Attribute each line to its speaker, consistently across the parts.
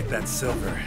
Speaker 1: like that silver.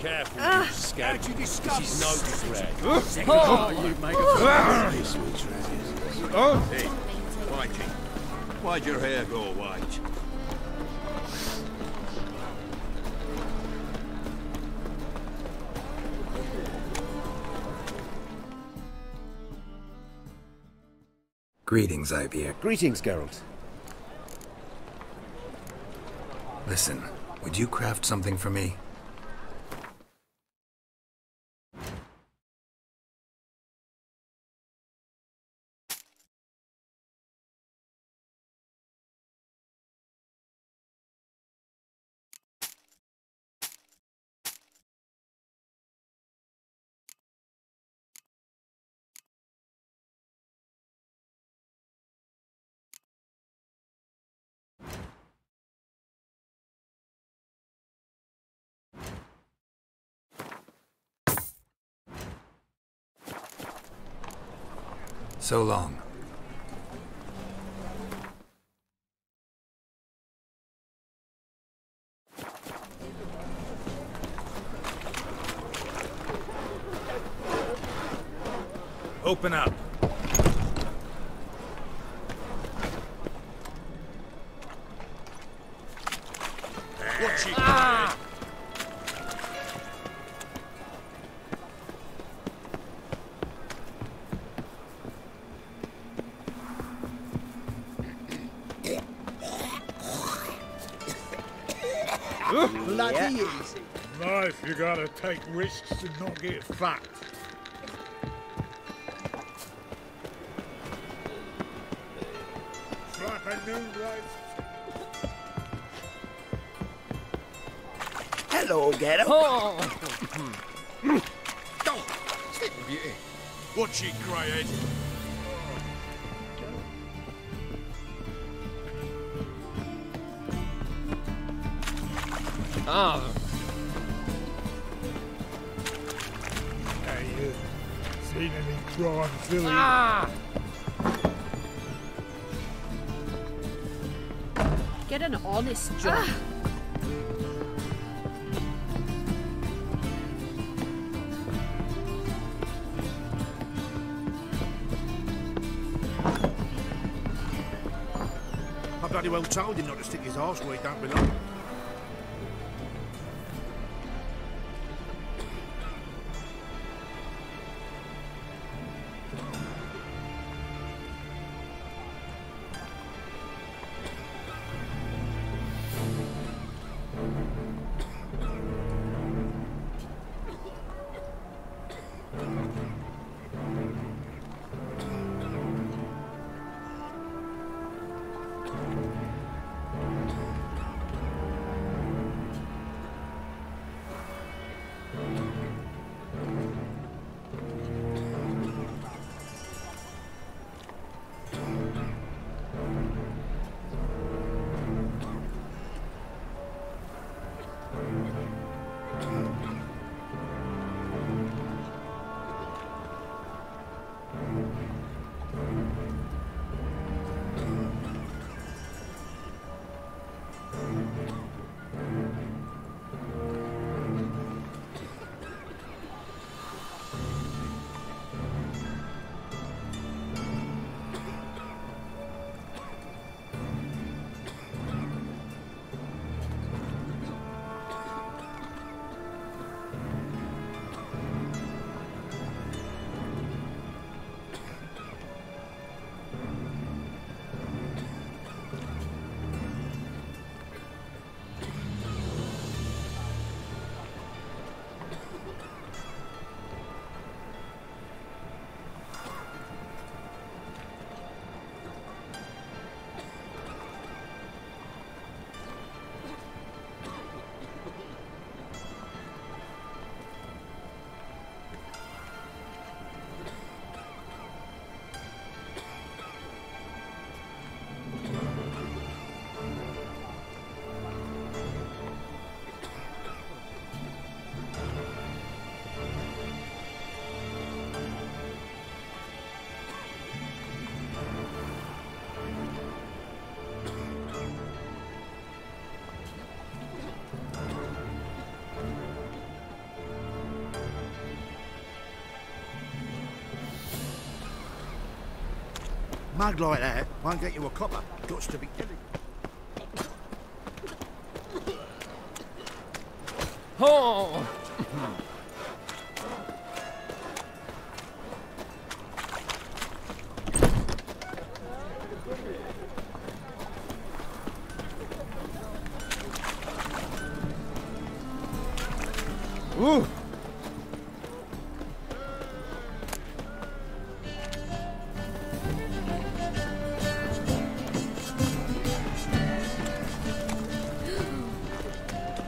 Speaker 2: Careful, you scout. She's no threat.
Speaker 3: You make a
Speaker 4: Hey, Whitey. Why'd your hair go white?
Speaker 1: Greetings, Ivyr.
Speaker 5: Greetings, Geralt.
Speaker 1: Listen, would you craft something for me? So long. Open up.
Speaker 4: What's she
Speaker 5: Bloody easy.
Speaker 6: Life, you gotta take risks and not get fucked. It's like a new life.
Speaker 5: Hello, Geralt.
Speaker 4: What's she, greyhead?
Speaker 6: Hey, you seen any crime filling?
Speaker 7: Get an honest job.
Speaker 4: I bloody well told him not to stick his arse where he don't belong. mug like that won't get you a copper. Got to be killing.
Speaker 3: Oh! Ooh!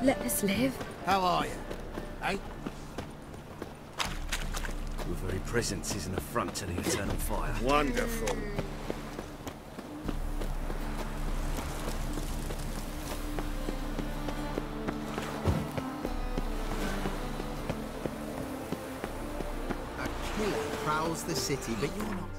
Speaker 7: Let us live.
Speaker 4: How are you? Eh?
Speaker 5: Your very presence is an affront to the eternal fire.
Speaker 4: Wonderful.
Speaker 8: A killer prowls the city, but you're not.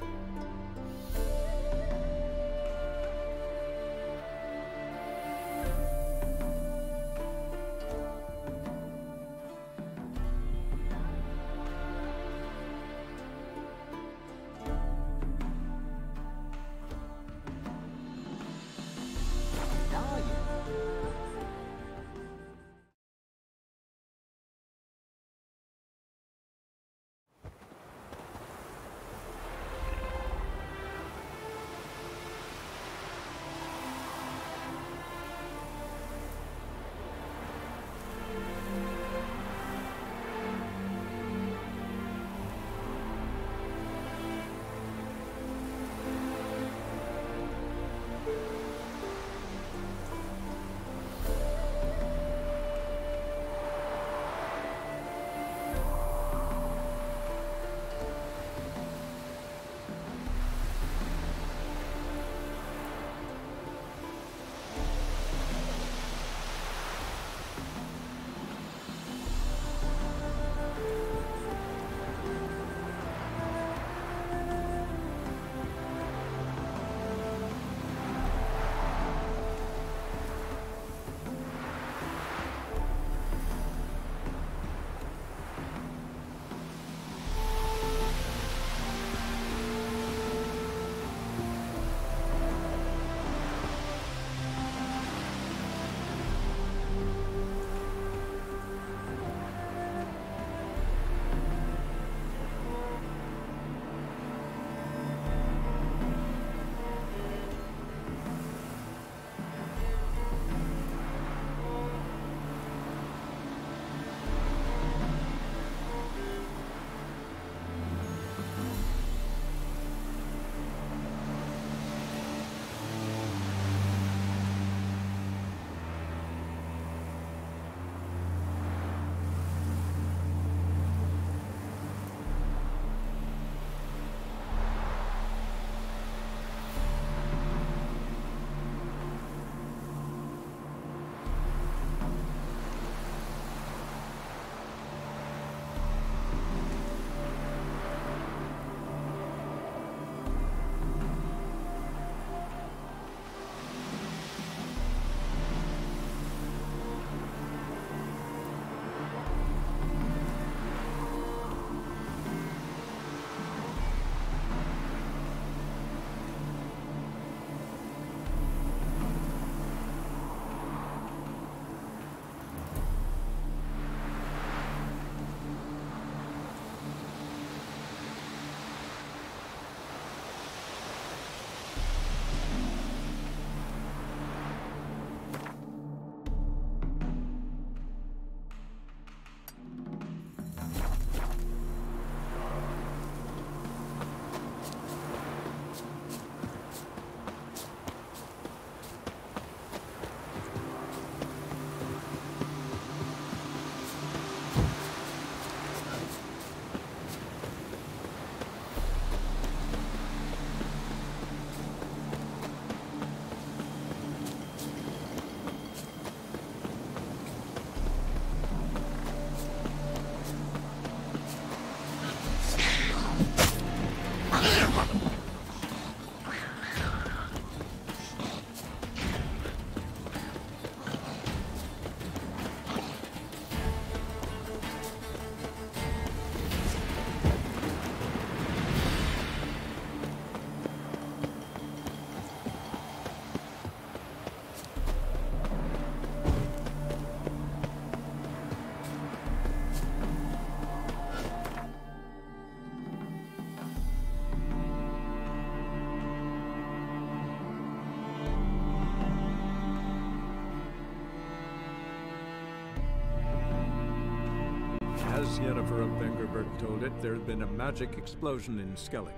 Speaker 9: as Yennefer of Vengerberg told it, there had been a magic explosion in Skellige.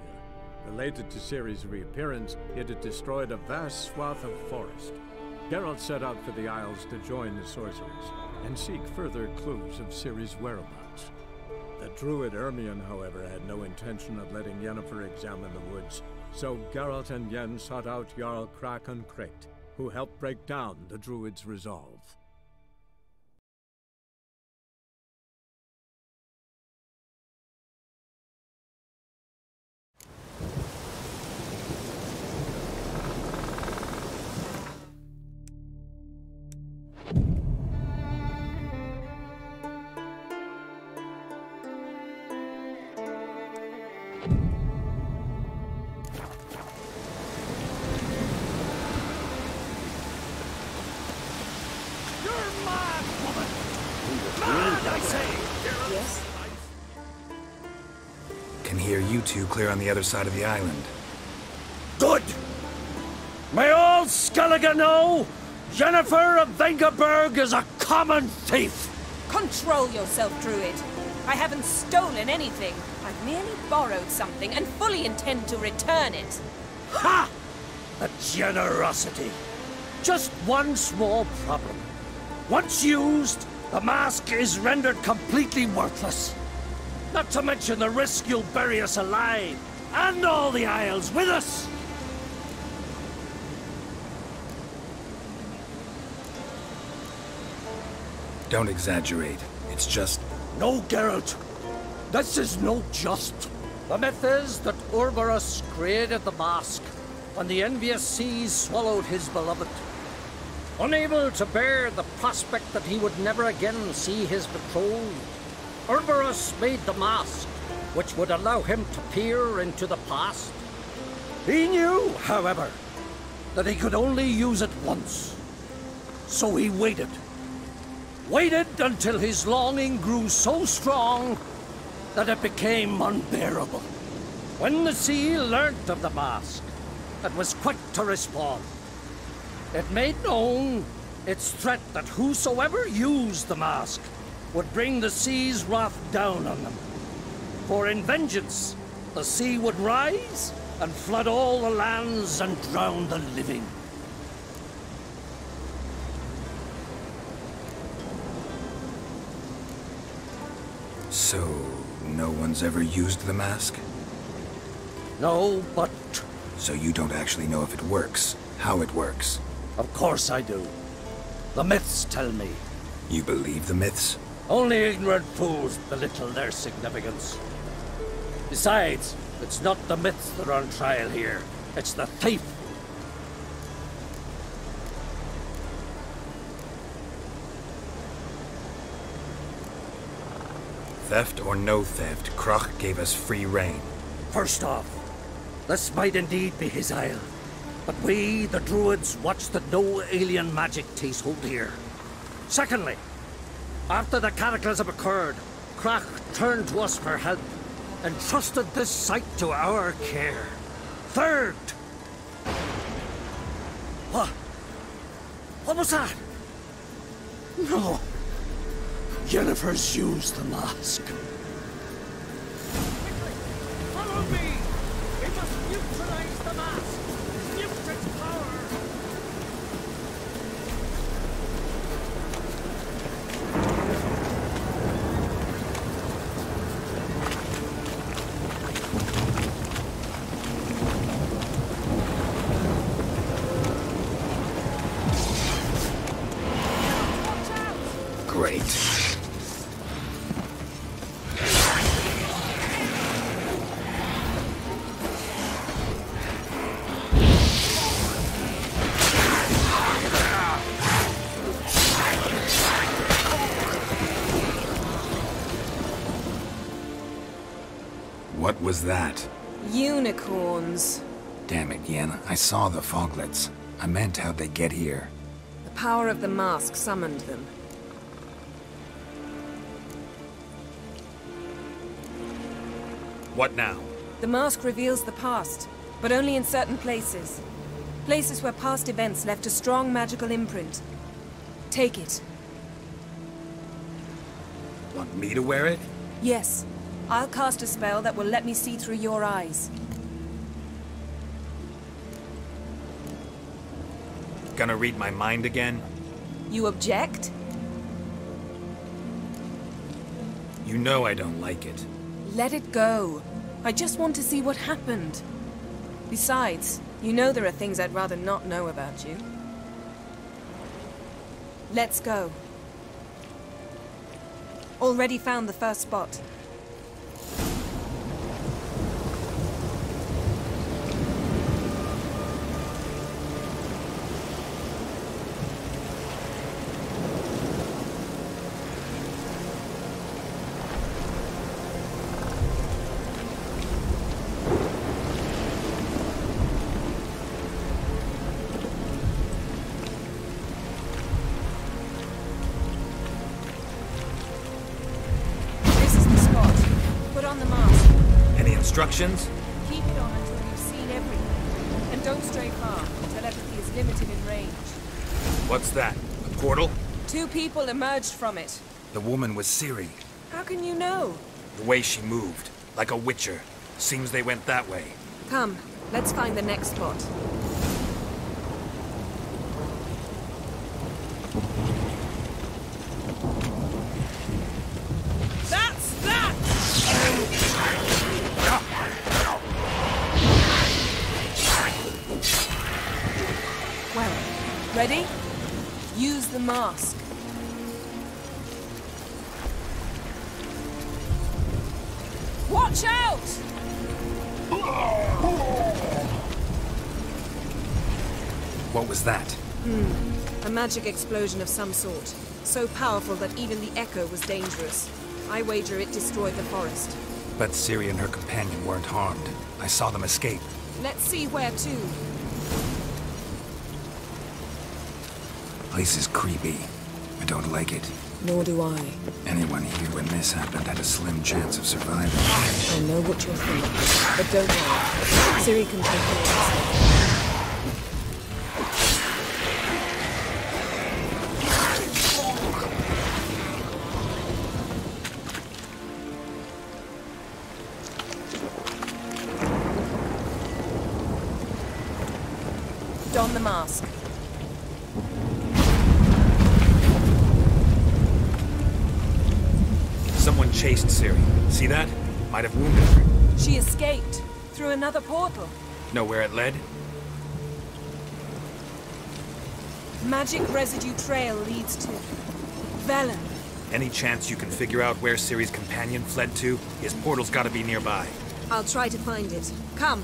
Speaker 9: Related to Ciri's reappearance, it had destroyed a vast swath of forest. Geralt set out for the Isles to join the sorcerers, and seek further clues of Ciri's whereabouts. The druid Ermion, however, had no intention of letting Yennefer examine the woods, so Geralt and Yen sought out Jarl Krakon Krayt, who helped break down the druid's resolve.
Speaker 7: Yes?
Speaker 1: Can hear you two clear on the other side of the island.
Speaker 2: Good! May all Skellige know, Yennefer of Vengerberg is a common thief!
Speaker 10: Control yourself, Druid. I haven't stolen anything. I've merely borrowed something and fully intend to return it.
Speaker 2: Ha! A generosity. Just one small problem. Once used, the mask is rendered completely worthless. Not to mention the risk you'll bury us alive, and all the Isles with us!
Speaker 1: Don't exaggerate. It's just...
Speaker 2: No, Geralt. This is no just. The myth is that Urborus created the mask when the envious seas swallowed his beloved. Unable to bear the prospect that he would never again see his betrothed, Urborus made the mask, which would allow him to peer into the past. He knew, however, that he could only use it once. So he waited. Waited until his longing grew so strong that it became unbearable. When the sea learnt of the mask, it was quick to respond. It made known its threat that whosoever used the mask would bring the sea's wrath down on them. For in vengeance, the sea would rise and flood all the lands and drown the living.
Speaker 1: So, no one's ever used the mask?
Speaker 2: No, but...
Speaker 1: So you don't actually know if it works, how it works?
Speaker 2: Of course I do. The myths tell me.
Speaker 1: You believe the myths?
Speaker 2: Only ignorant fools belittle their significance. Besides, it's not the myths that are on trial here. It's the thief.
Speaker 1: Theft or no theft, Crach gave us free rein.
Speaker 2: First off, this might indeed be his isle. But we, the Druids, watch that no alien magic takes hold here. Secondly, after the cataclysm occurred, Crach turned to us for help and trusted this site to our care. Third... What was that? No. Yennefer's used the mask.
Speaker 3: Follow me! We must neutralize the mask! Mute its power!
Speaker 1: Great. What was that?
Speaker 10: Unicorns.
Speaker 1: Damn it, Yen. I saw the foglets. I meant how'd they get here.
Speaker 10: The power of the mask summoned them.
Speaker 5: What now?
Speaker 10: The mask reveals the past, but only in certain places. Places where past events left a strong magical imprint. Take it.
Speaker 1: Want me to wear it?
Speaker 10: Yes. I'll cast a spell that will let me see through your eyes.
Speaker 1: Gonna read my mind again?
Speaker 10: You object?
Speaker 1: You know I don't like it.
Speaker 10: Let it go. I just want to see what happened. Besides, you know there are things I'd rather not know about you. Let's go. Already found the first spot.
Speaker 1: Instructions?
Speaker 10: Keep it on until you've seen everything. And don't stray far. Telepathy is limited in range.
Speaker 1: What's that? A portal?
Speaker 10: 2 people emerged from it.
Speaker 1: The woman was Ciri.
Speaker 10: How can you know?
Speaker 1: The way she moved. Like a witcher. Seems they went that way.
Speaker 10: Come, let's find the next spot. Ready? Use the mask. Watch out!
Speaker 1: What was that?
Speaker 10: A magic explosion of some sort. So powerful that even the echo was dangerous. I wager it destroyed the forest.
Speaker 1: But Ciri and her companion weren't harmed. I saw them escape.
Speaker 10: Let's see where to.
Speaker 1: Place is creepy. I don't like it.
Speaker 10: Nor do I.
Speaker 1: Anyone here when this happened had a slim chance of surviving.
Speaker 10: I know what you're thinking, but don't worry. Ciri can take care of herself. Don the mask.
Speaker 1: Someone chased Ciri. See that? Might have wounded her.
Speaker 10: She escaped. Through another portal.
Speaker 1: Know where it led?
Speaker 10: Magic residue trail leads to Velen.
Speaker 1: Any chance you can figure out where Ciri's companion fled to? His portal's gotta be nearby.
Speaker 10: I'll try to find it. Come.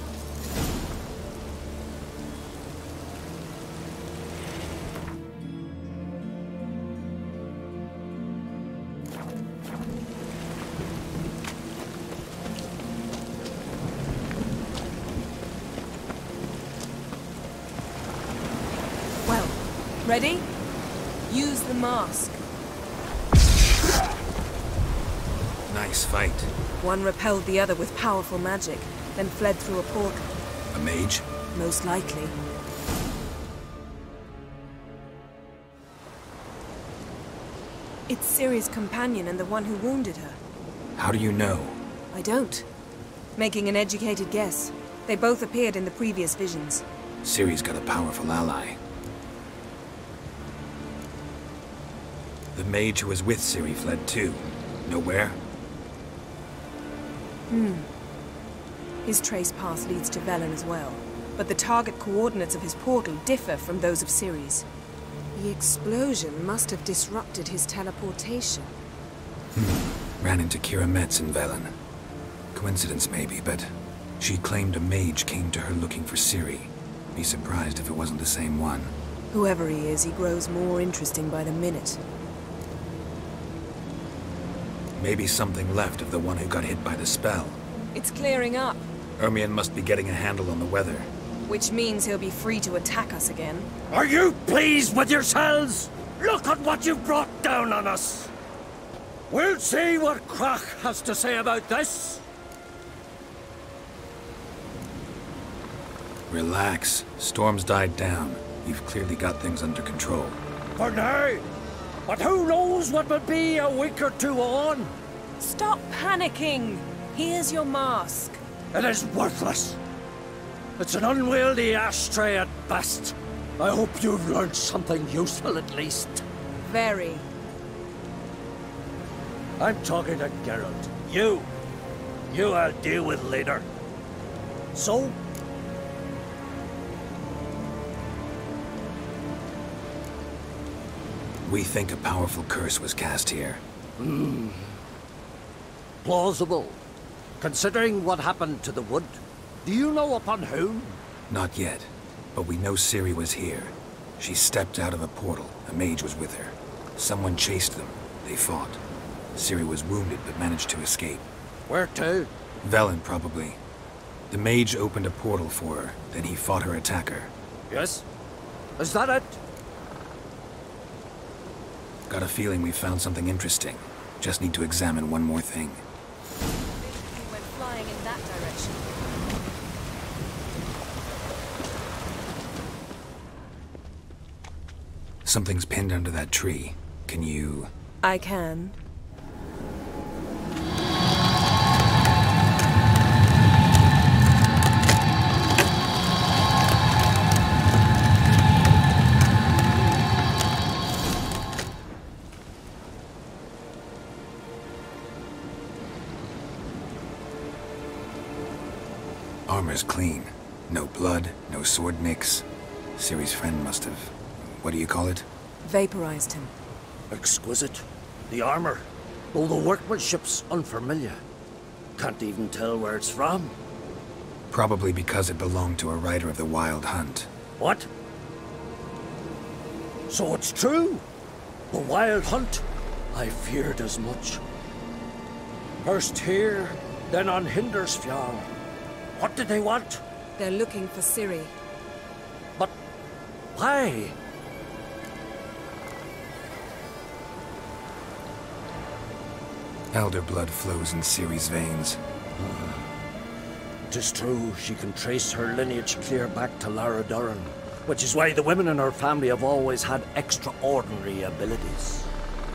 Speaker 10: Ready? Use the mask.
Speaker 1: Nice fight.
Speaker 10: One repelled the other with powerful magic, then fled through a portal.
Speaker 1: A mage?
Speaker 10: Most likely. It's Ciri's companion and the one who wounded her.
Speaker 1: How do you know?
Speaker 10: I don't. Making an educated guess. They both appeared in the previous visions.
Speaker 1: Ciri's got a powerful ally. The mage who was with Ciri fled too. Know where?
Speaker 10: His trace path leads to Velen as well. But the target coordinates of his portal differ from those of Ciri's. The explosion must have disrupted his teleportation.
Speaker 1: Ran into Kira Metz in Velen. Coincidence maybe, but she claimed a mage came to her looking for Ciri. Be surprised if it wasn't the same one.
Speaker 10: Whoever he is, he grows more interesting by the minute.
Speaker 1: Maybe something left of the one who got hit by the spell.
Speaker 10: It's clearing up.
Speaker 1: Ermion must be getting a handle on the weather.
Speaker 10: Which means he'll be free to attack us again.
Speaker 2: Are you pleased with yourselves? Look at what you've brought down on us! We'll see what Crach has to say about this.
Speaker 1: Relax. Storm's died down. You've clearly got things under control.
Speaker 2: For now. But who knows what will be a week or two on?
Speaker 10: Stop panicking! Here's your mask.
Speaker 2: It is worthless. It's an unwieldy ashtray at best. I hope you've learned something useful at least.
Speaker 10: Very.
Speaker 2: I'm talking to Geralt. You I'll deal with later. So?
Speaker 1: We think a powerful curse was cast here.
Speaker 2: Plausible. Considering what happened to the wood. Do you know upon whom?
Speaker 1: Not yet, but we know Ciri was here. She stepped out of a portal. A mage was with her. Someone chased them. They fought. Ciri was wounded but managed to escape.
Speaker 2: Where to?
Speaker 1: Velen, probably. The mage opened a portal for her, then he fought her attacker.
Speaker 2: Yes? Is that it?
Speaker 1: Got a feeling we found something interesting. Just need to examine one more thing.
Speaker 10: We went flying in that direction.
Speaker 1: Something's pinned under that tree. Can you...
Speaker 10: I can.
Speaker 1: Armor's clean. No blood, no sword nicks. Ciri's friend must have... what do you call it?
Speaker 10: Vaporized him.
Speaker 2: Exquisite. The armor, though the workmanship's unfamiliar. Can't even tell where it's from.
Speaker 1: Probably because it belonged to a rider of the Wild Hunt.
Speaker 2: What? So it's true? The Wild Hunt? I feared as much. First here, then on Hindersfjall. What did they want?
Speaker 10: They're looking for Ciri.
Speaker 2: But why?
Speaker 1: Elder blood flows in Ciri's veins.
Speaker 2: It is true, she can trace her lineage clear back to Lara Duran, which is why the women in her family have always had extraordinary abilities.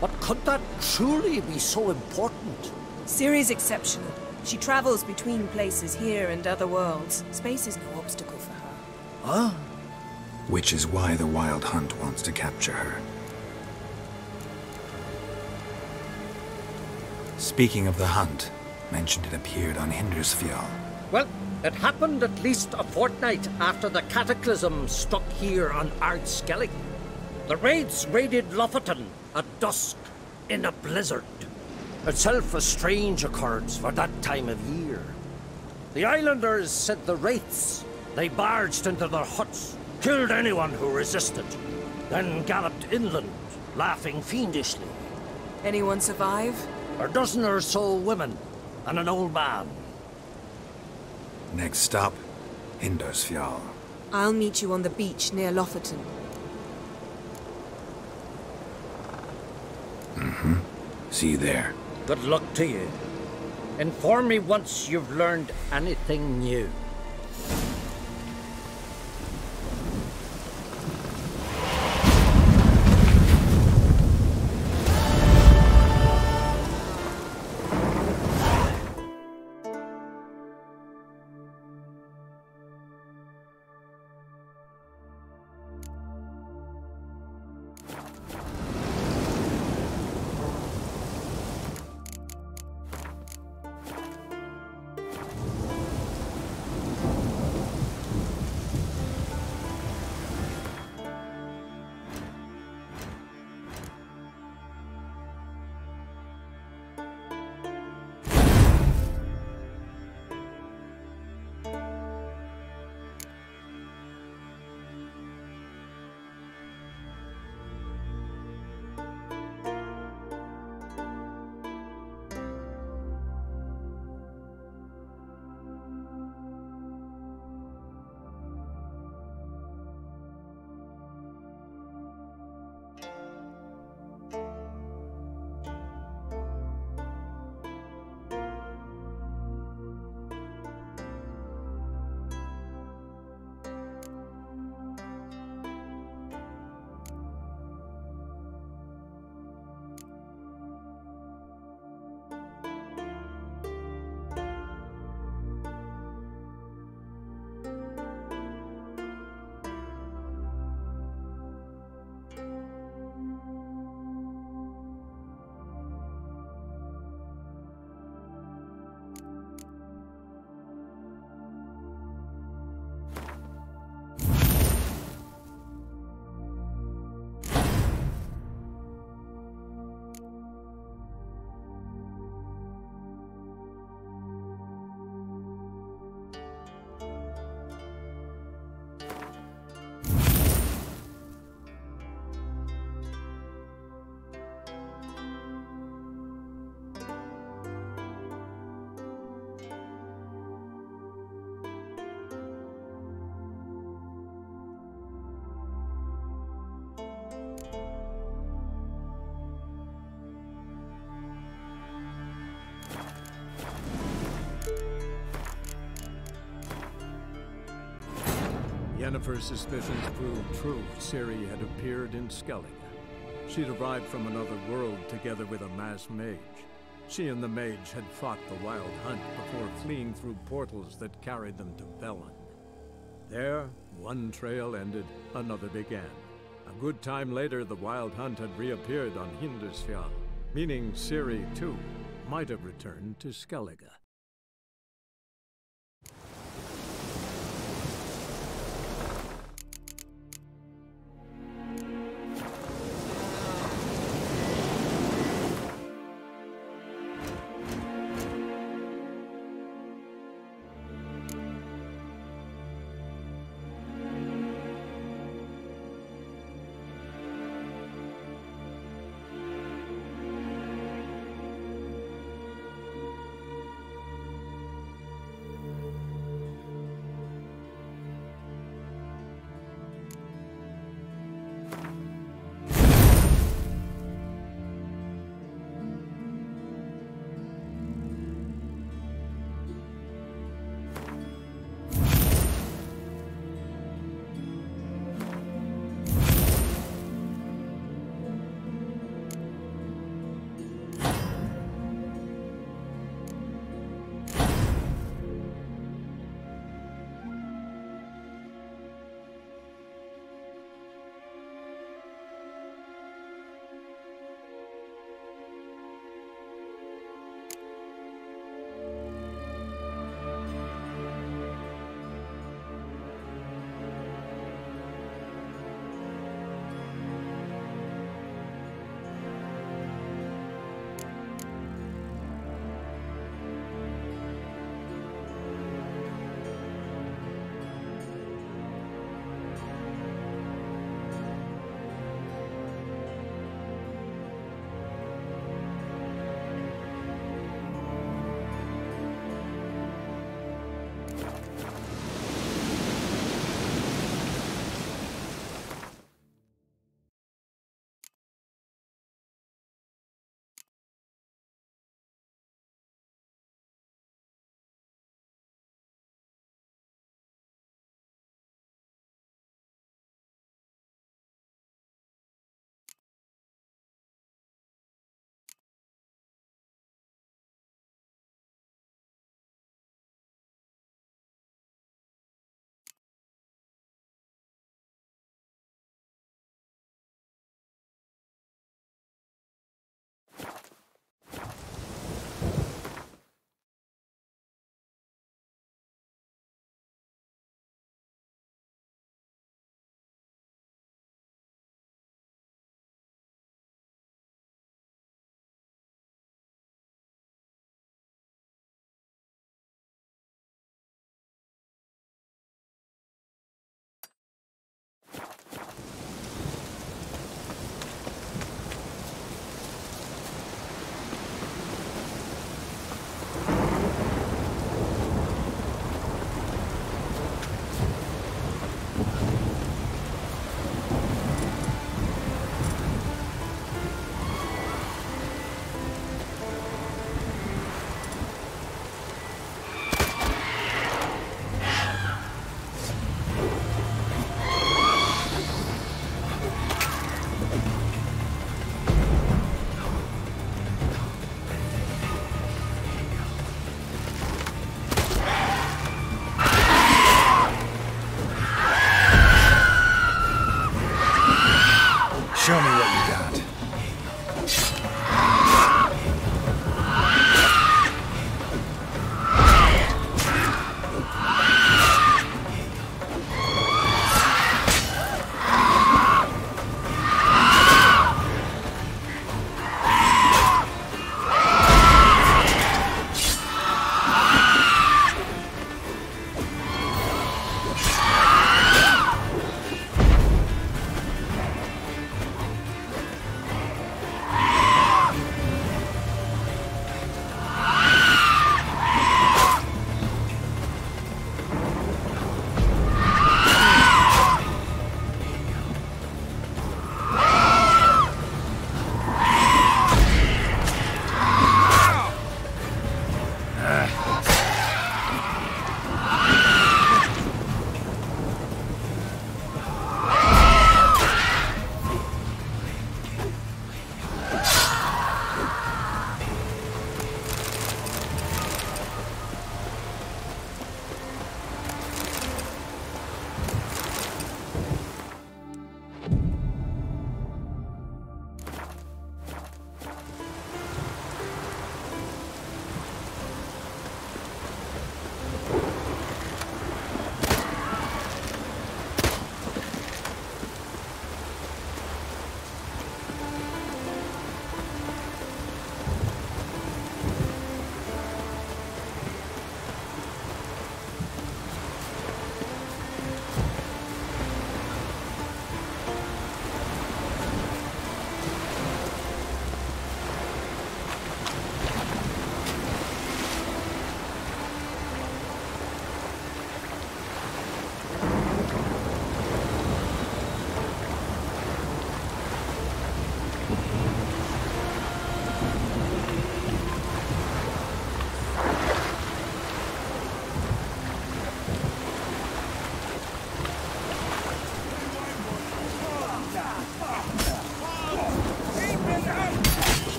Speaker 2: But could that truly be so important?
Speaker 10: Ciri's exceptional. She travels between places here and other worlds. Space is no obstacle for her.
Speaker 2: Huh?
Speaker 1: Which is why the Wild Hunt wants to capture her. Speaking of the hunt, mentioned it appeared on Hindersfjall.
Speaker 2: Well, it happened at least a fortnight after the cataclysm struck here on Ardskellig. The raids raided Lofoten at dusk in a blizzard. Itself a strange occurrence for that time of year. The islanders said the wraiths. They barged into their huts, killed anyone who resisted, then galloped inland, laughing fiendishly.
Speaker 10: Anyone survive?
Speaker 2: A dozen or so women, and an old man.
Speaker 1: Next stop, Hindersfjall.
Speaker 10: I'll meet you on the beach near Lofoten.
Speaker 1: See you there.
Speaker 2: Good luck to you. Inform me once you've learned anything new.
Speaker 9: Yennefer's suspicions proved true. Ciri had appeared in Skellige. She'd arrived from another world together with a masked mage. She and the mage had fought the Wild Hunt before fleeing through portals that carried them to Velen. There, one trail ended, another began. A good time later, the Wild Hunt had reappeared on Hindarsfjall, meaning Ciri, too, might have returned to Skellige.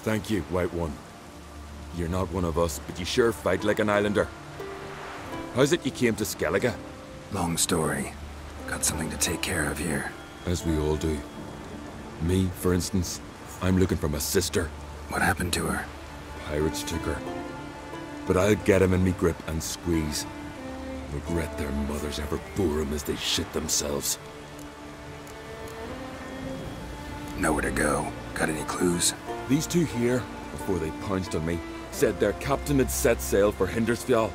Speaker 11: Thank you, White One. You're not one of us, but you sure fight like an islander. How's it you came to Skellige?
Speaker 1: Long story. Got something to take care of here.
Speaker 11: As we all do. Me, for instance, I'm looking for my sister.
Speaker 1: What happened to her?
Speaker 11: Pirates took her. But I'll get him in me grip and squeeze. Regret their mothers ever bore him as they shit themselves.
Speaker 1: Nowhere to go. Got any clues?
Speaker 11: These two here, before they pounced on me, said their captain had set sail for Hindersfjall.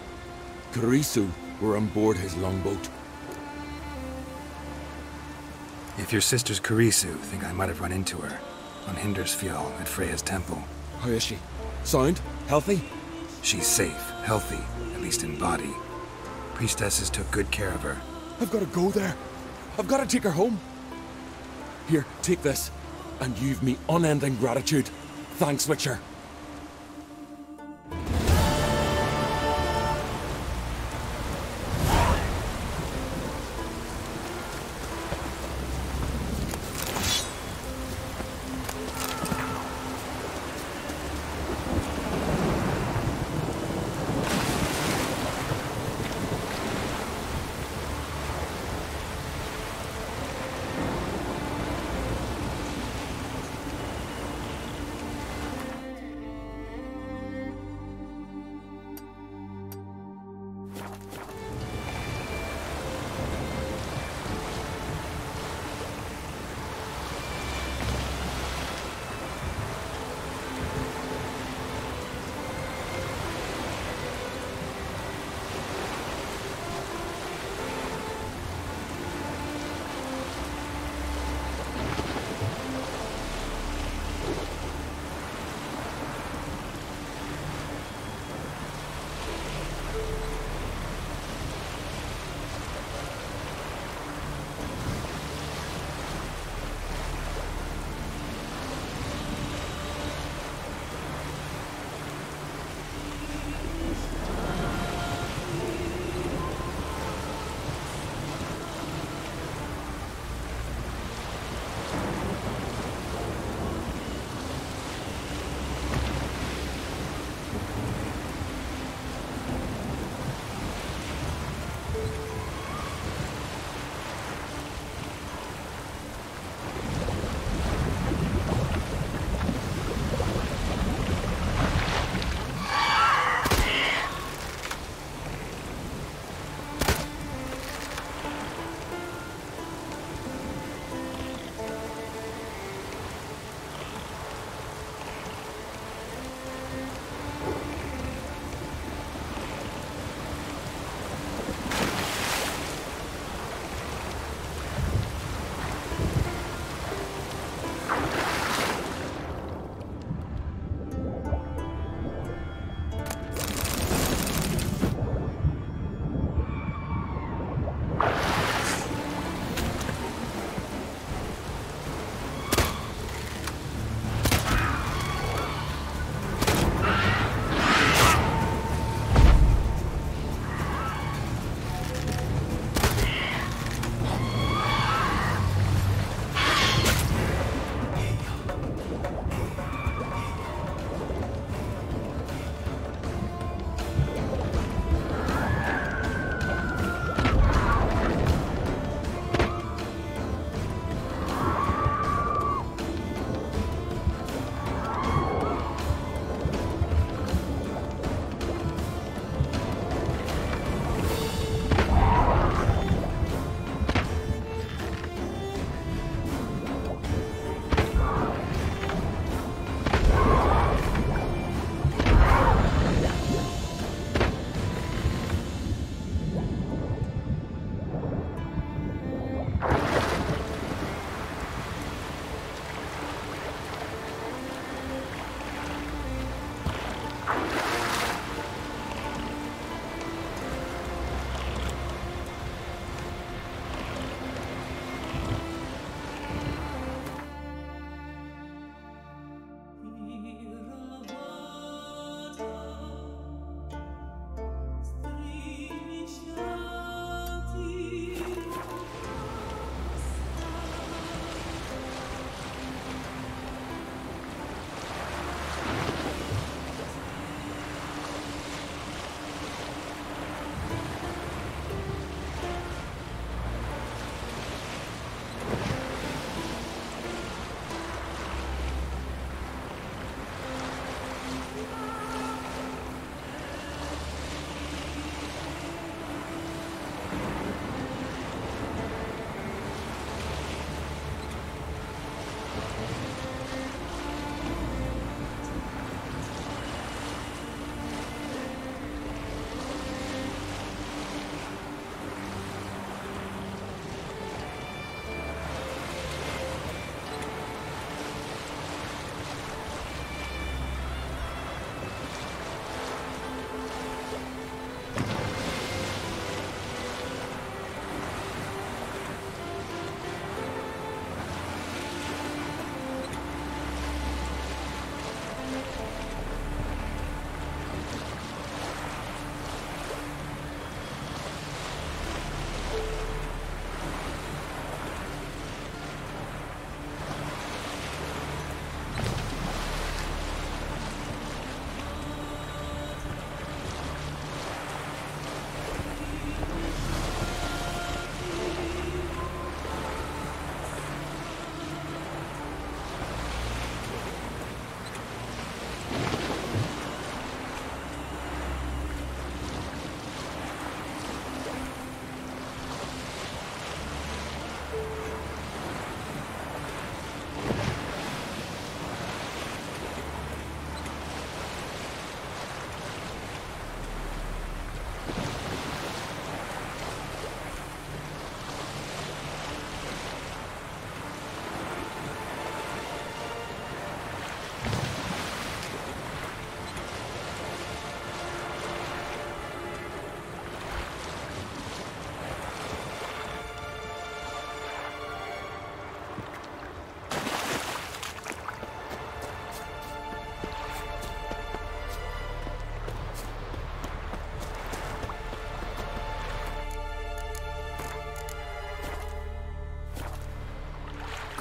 Speaker 11: Karisu were on board his longboat.
Speaker 1: If your sister's Karisu, think I might have run into her. On Hindersfjall at Freya's temple.
Speaker 11: How is she? Sound? Healthy?
Speaker 1: She's safe, healthy, at least in body. Priestesses took good care of her.
Speaker 11: I've got to go there. I've got to take her home. Here, take this. And you've me unending gratitude. Thanks, Witcher.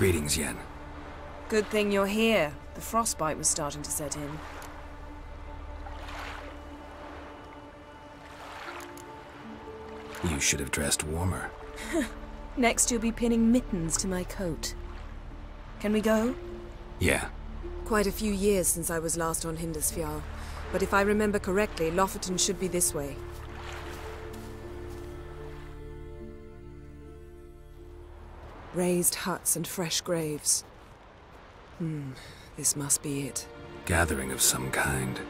Speaker 1: Greetings, Yen.
Speaker 10: Good thing you're here. The frostbite was starting to set in.
Speaker 1: You should have dressed warmer.
Speaker 10: Next you'll be pinning mittens to my coat. Can we go?
Speaker 1: Yeah.
Speaker 10: Quite a few years since I was last on Hindisfjall, but if I remember correctly, Lofoten should be this way. Raised huts and fresh graves. This must be it.
Speaker 1: Gathering of some kind.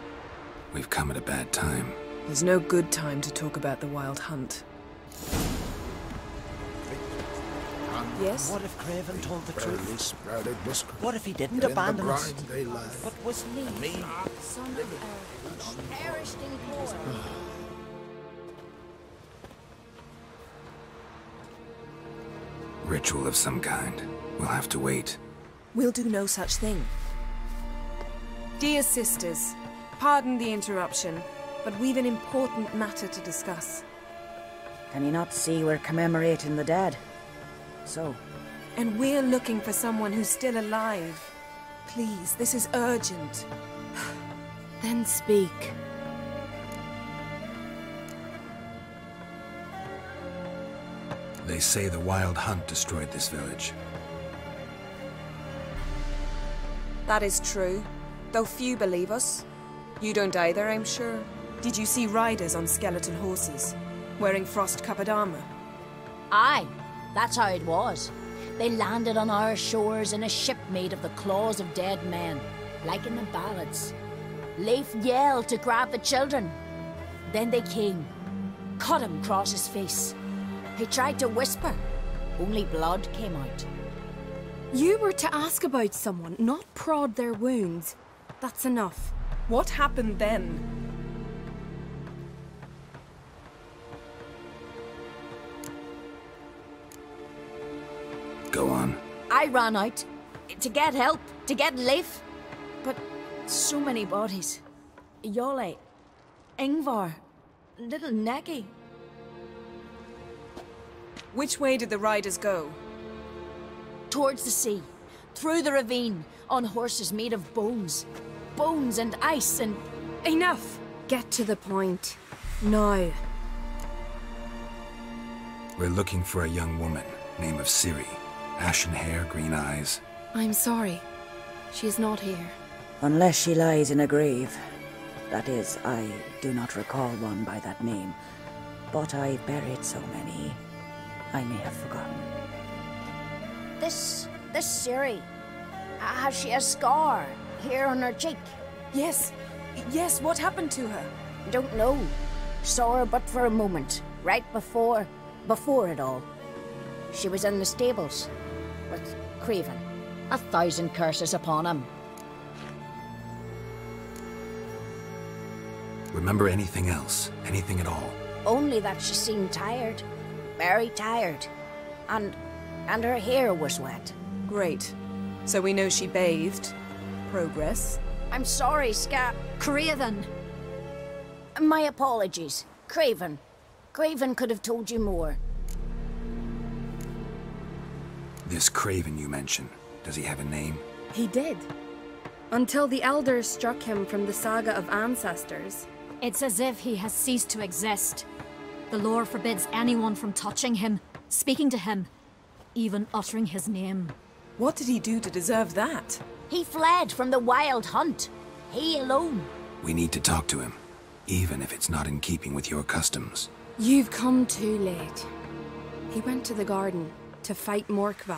Speaker 1: We've come at a bad time.
Speaker 10: There's no good time to talk about the Wild Hunt. Yes?
Speaker 3: What if Craven told the truth? What if he didn't abandon us? But was me?
Speaker 7: Son of Earth, perished in war.
Speaker 1: Ritual of some kind. We'll have to wait.
Speaker 10: We'll do no such thing. Dear sisters, pardon the interruption, but we've an important matter to discuss.
Speaker 12: Can you not see we're commemorating the dead? So?
Speaker 10: And we're looking for someone who's still alive. Please, this is urgent.
Speaker 7: Then speak.
Speaker 1: They say the Wild Hunt destroyed this village.
Speaker 10: That is true, though few believe us. You don't either, I'm sure. Did you see riders on skeleton horses, wearing frost-covered armor?
Speaker 13: Aye, that's how it was. They landed on our shores in a ship made of the claws of dead men, like in the ballads. Leif yelled to grab the children. Then they came, cut him across his face. He tried to whisper, only blood came out.
Speaker 7: You were to ask about someone, not prod their wounds. That's enough.
Speaker 10: What happened then?
Speaker 1: Go on.
Speaker 13: I ran out to get help, to get Leif. But so many bodies. Yole, Ingvar, little Neki.
Speaker 10: Which way did the riders go?
Speaker 13: Towards the sea, through the ravine, on horses made of bones. Bones and ice and...
Speaker 7: Enough! Get to the point. Now.
Speaker 1: We're looking for a young woman, name of Ciri. Ashen hair, green eyes.
Speaker 7: I'm sorry. She is not here.
Speaker 12: Unless she lies in a grave. That is, I do not recall one by that name. But I've buried so many, I may have forgotten.
Speaker 13: This Ciri, has she a scar here on her cheek?
Speaker 10: Yes, what happened to her?
Speaker 13: Don't know. Saw her but for a moment, right before it all. She was in the stables with Craven. 1,000 curses upon him.
Speaker 1: Remember anything else? Anything at all?
Speaker 13: Only that she seemed tired. Very tired. And her hair was wet.
Speaker 10: Great. So we know she bathed. Progress.
Speaker 13: I'm sorry, Ska.
Speaker 7: Craven!
Speaker 13: My apologies. Craven. Craven could have told you more.
Speaker 1: This Craven you mentioned, does he have a name?
Speaker 7: He did. Until the elders struck him from the saga of ancestors.
Speaker 14: It's as if he has ceased to exist. The lore forbids anyone from touching him, speaking to him, even uttering his name.
Speaker 10: What did he do to deserve that?
Speaker 13: He fled from the Wild Hunt. He alone.
Speaker 1: We need to talk to him, even if it's not in keeping with your customs.
Speaker 7: You've come too late. He went to the garden to fight Morkvag.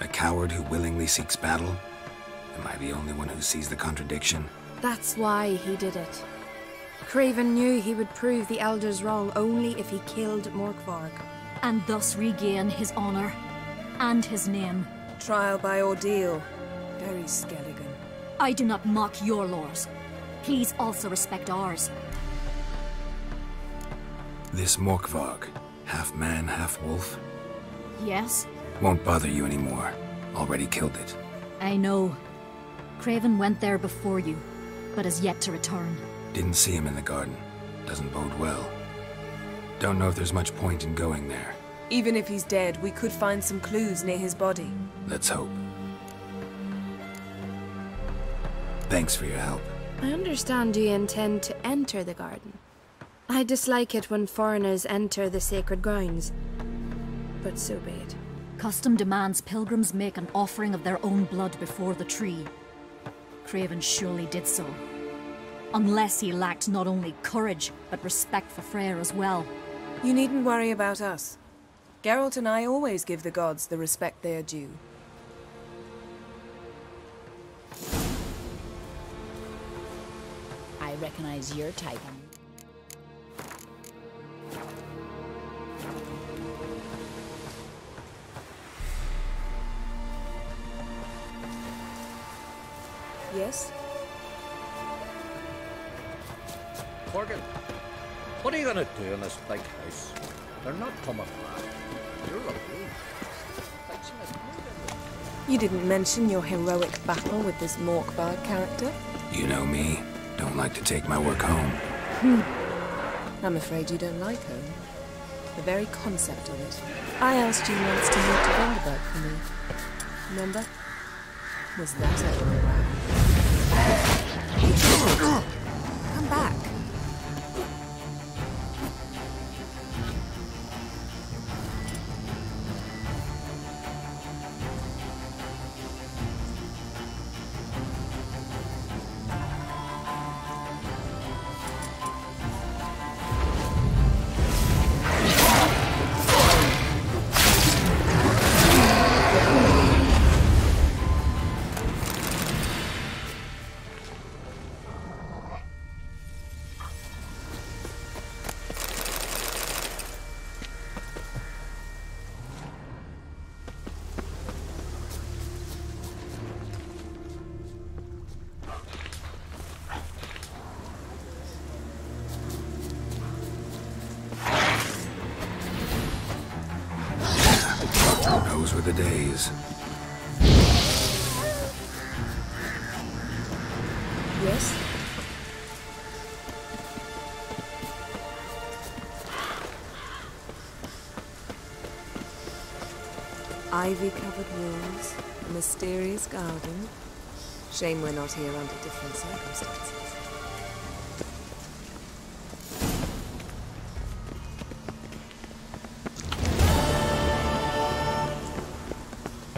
Speaker 1: A coward who willingly seeks battle? Am I the only one who sees the contradiction?
Speaker 7: That's why he did it. Craven knew he would prove the elders wrong only if he killed Morkvarg.
Speaker 14: And thus regain his honor and his name.
Speaker 10: Trial by ordeal. Very Skelligan.
Speaker 14: I do not mock your laws. Please also respect ours.
Speaker 1: This Morkvarg, half man, half wolf?
Speaker 14: Yes?
Speaker 1: Won't bother you anymore. Already killed it.
Speaker 14: I know. Craven went there before you, but is yet to return.
Speaker 1: Didn't see him in the garden. Doesn't bode well. Don't know if there's much point in going there.
Speaker 10: Even if he's dead, we could find some clues near his body.
Speaker 1: Let's hope. Thanks for your help.
Speaker 7: I understand you intend to enter the garden. I dislike it when foreigners enter the sacred grounds, but so be it.
Speaker 14: Custom demands pilgrims make an offering of their own blood before the tree. Craven surely did so. Unless he lacked not only courage, but respect for Freyr as well.
Speaker 10: You needn't worry about us. Geralt and I always give the gods the respect they are due.
Speaker 13: I recognize your type.
Speaker 10: Yes?
Speaker 2: Morgan, what are you gonna do in this big house? They're not coming back. You're alone.
Speaker 10: You didn't mention your heroic battle with this Morkbard character.
Speaker 1: You know me. Don't like to take my work home.
Speaker 10: I'm afraid you don't like home. The very concept of it. I asked you once to move to Vengerberg for me. Remember? Was that ever around? Come back.
Speaker 1: Those were the days.
Speaker 10: Yes? Ivy-covered walls, a mysterious garden. Shame we're not here under different circumstances.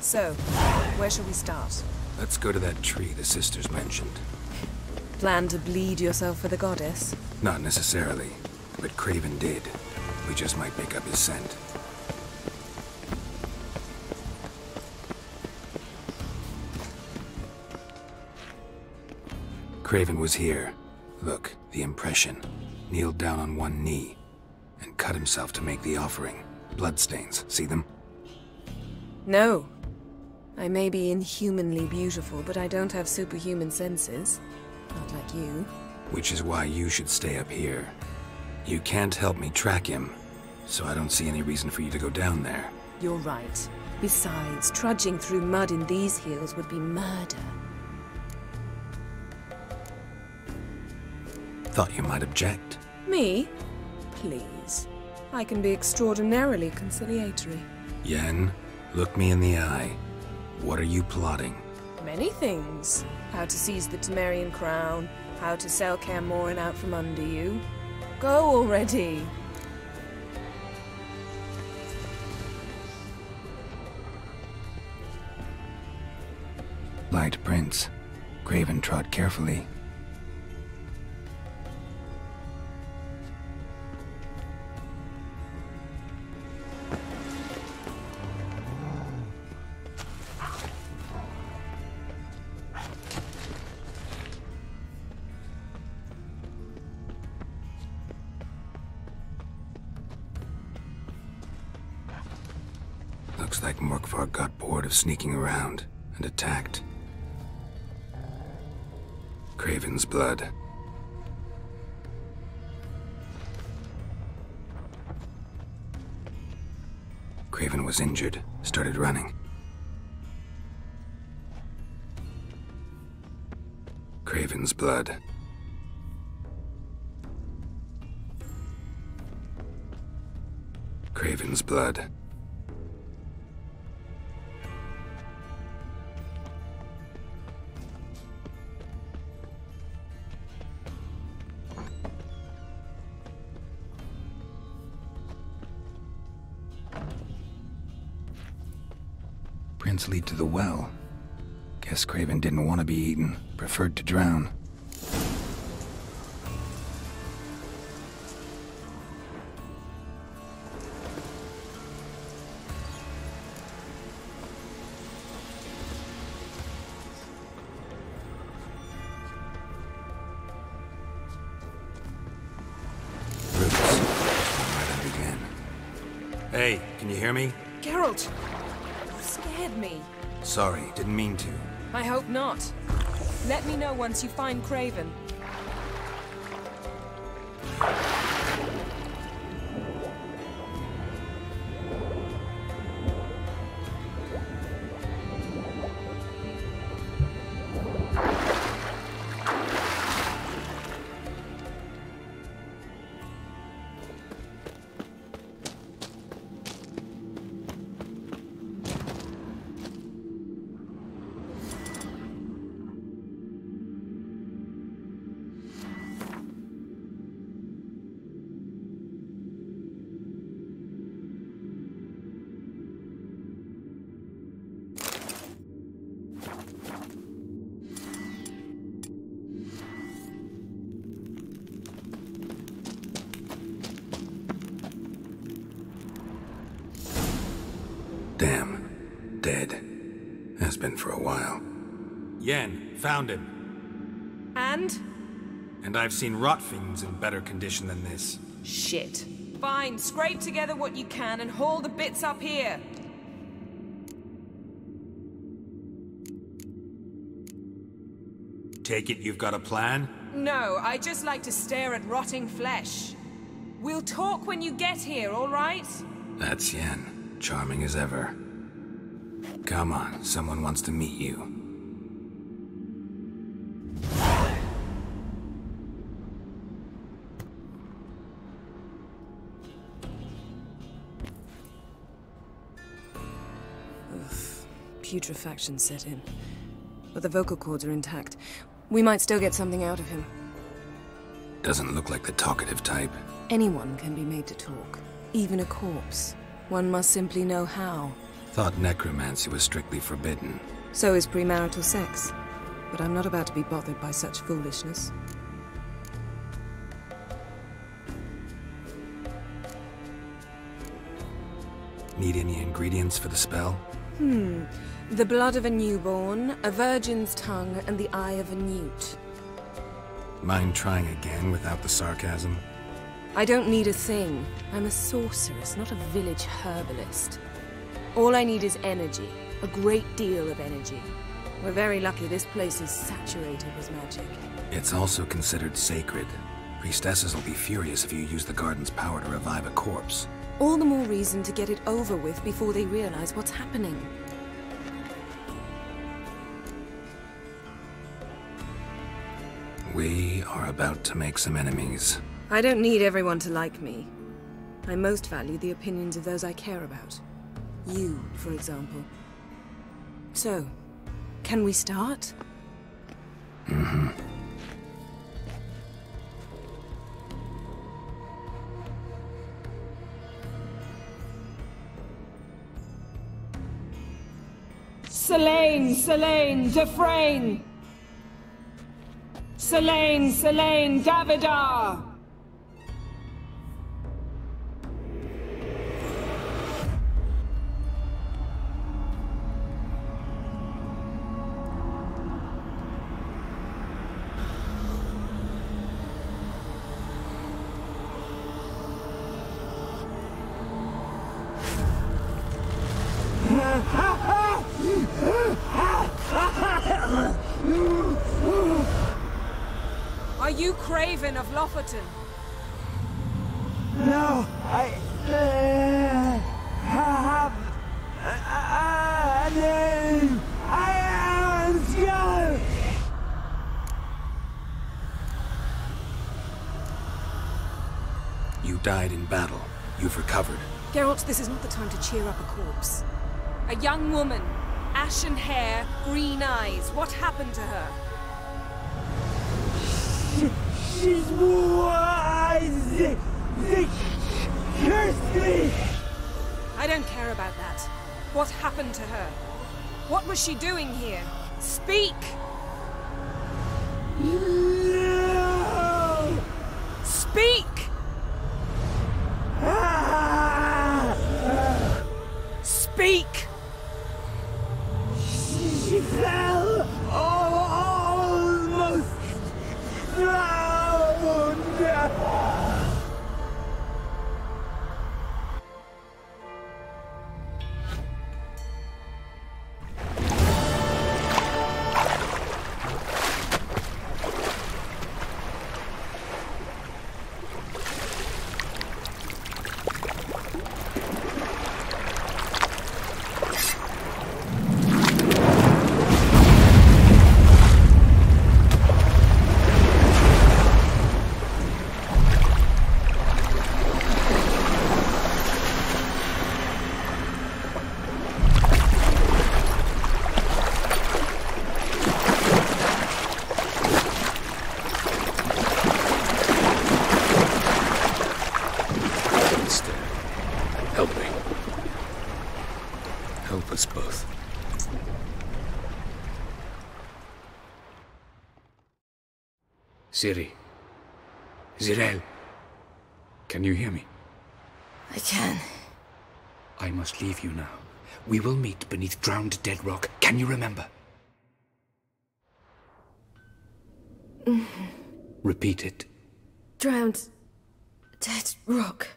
Speaker 10: So, where shall we start?
Speaker 1: Let's go to that tree the sisters mentioned.
Speaker 10: Plan to bleed yourself for the goddess?
Speaker 1: Not necessarily, but Craven did. We just might pick up his scent. Craven was here. Look, the impression. Kneeled down on one knee and cut himself to make the offering. Bloodstains, see them?
Speaker 10: No. I may be inhumanly beautiful, but I don't have superhuman senses. Not like you.
Speaker 1: Which is why you should stay up here. You can't help me track him, so I don't see any reason for you to go down there.
Speaker 10: You're right. Besides, trudging through mud in these hills would be murder.
Speaker 1: Thought you might object.
Speaker 10: Me? Please. I can be extraordinarily conciliatory.
Speaker 1: Yen, look me in the eye. What are you plotting?
Speaker 10: Many things. How to seize the Temerian crown, how to sell Kaer Morhen out from under you. Go already!
Speaker 1: Light Prince. Craven trod carefully. Looks like Morkvar got bored of sneaking around and attacked. Craven's blood. Craven was injured, started running. Craven's blood. Craven's blood. Prints lead to the well. Guess Craven didn't want to be eaten, preferred to drown. Hey, can you hear me?
Speaker 10: Geralt! You scared me.
Speaker 1: Sorry, didn't mean to.
Speaker 10: I hope not. Let me know once you find Craven.
Speaker 1: Damn. Dead. Has been for a while. Yen, found him.
Speaker 10: And?
Speaker 1: And I've seen rot fiends in better condition than this.
Speaker 10: Shit. Fine, scrape together what you can and haul the bits up here.
Speaker 1: Take it you've got a plan?
Speaker 10: No, I just like to stare at rotting flesh. We'll talk when you get here, all right?
Speaker 1: That's Yen. Charming as ever. Come on, someone wants to meet you.
Speaker 10: Putrefaction set in. But the vocal cords are intact. We might still get something out of him.
Speaker 1: Doesn't look like the talkative type.
Speaker 10: Anyone can be made to talk. Even a corpse. One must simply know how.
Speaker 1: Thought necromancy was strictly forbidden.
Speaker 10: So is premarital sex. But I'm not about to be bothered by such foolishness.
Speaker 1: Need any ingredients for the spell?
Speaker 10: The blood of a newborn, a virgin's tongue, and the eye of a newt.
Speaker 1: Mind trying again without the sarcasm?
Speaker 10: I don't need a thing. I'm a sorceress, not a village herbalist. All I need is energy. A great deal of energy. We're very lucky this place is saturated with magic.
Speaker 1: It's also considered sacred. Priestesses will be furious if you use the garden's power to revive a corpse.
Speaker 10: All the more reason to get it over with before they realize what's happening.
Speaker 1: We are about to make some enemies.
Speaker 10: I don't need everyone to like me. I most value the opinions of those I care about. You, for example. So, can we start?
Speaker 15: Selene, Selene, Dufresne! Selene, Selene, Davidar!
Speaker 10: Are you Craven of Lofoten?
Speaker 15: No, I have a name. I am Skeletor.
Speaker 1: You died in battle. You've recovered.
Speaker 10: Geralt, this is not the time to cheer up a corpse. A young woman, ashen hair, green eyes. What happened to her?
Speaker 15: She's was... They cursed me!
Speaker 10: I don't care about that. What happened to her? What was she doing here? Speak!
Speaker 15: No!
Speaker 10: Speak! Speak!
Speaker 15: She fell almost drowned!
Speaker 1: Help me. Help us both. Ciri. Zirael. Can you hear me?
Speaker 13: I can.
Speaker 1: I must leave you now. We will meet beneath drowned dead rock. Can you remember? Repeat it.
Speaker 13: Drowned dead rock.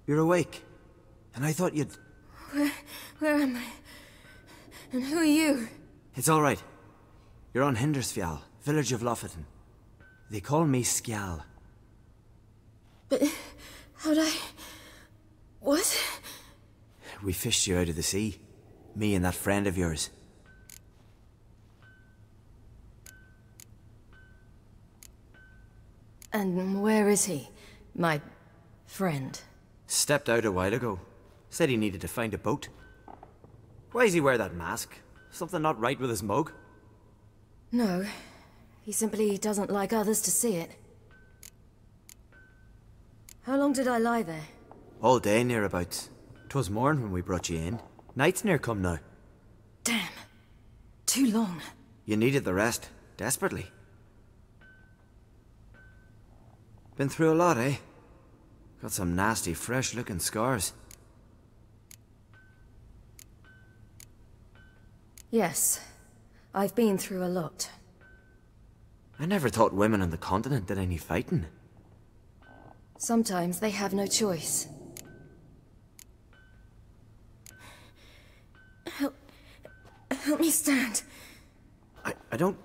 Speaker 16: You're awake. And I thought you'd...
Speaker 13: Where am I? And who are you?
Speaker 16: It's all right. You're on Hindersfjall, village of Lofoten. They call me Skjal.
Speaker 13: But how'd I... What?
Speaker 16: We fished you out of the sea. Me and that friend of yours.
Speaker 13: And where is he? My friend.
Speaker 16: Stepped out a while ago. Said he needed to find a boat. Why does he wear that mask? Something not right with his mug?
Speaker 13: No. He simply doesn't like others to see it. How long did I lie there?
Speaker 16: All day nearabouts. 'Twas morn when we brought you in. Night's near come now.
Speaker 13: Damn. Too long.
Speaker 16: You needed the rest. Desperately. Been through a lot, eh? Got some nasty, fresh-looking scars.
Speaker 13: Yes. I've been through a lot.
Speaker 16: I never thought women on the continent did any fighting.
Speaker 13: Sometimes they have no choice. Help me stand.
Speaker 16: I don't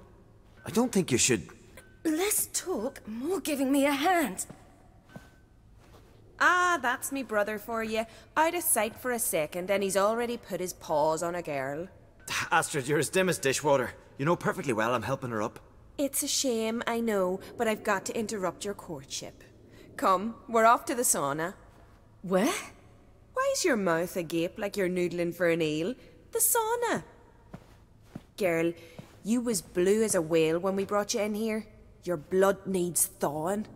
Speaker 16: think you should...
Speaker 13: Less talk, more giving me a hand.
Speaker 10: Ah, that's me brother for you. Out of sight for a second, and he's already put his paws on a girl.
Speaker 16: Astrid, you're as dim as dishwater. You know perfectly well I'm helping her up.
Speaker 10: It's a shame, I know, but I've got to interrupt your courtship. Come, we're off to the sauna.
Speaker 13: Where?
Speaker 10: Why's your mouth agape like you're noodling for an eel? The sauna. Girl, you was blue as a whale when we brought you in here. Your blood needs thawing.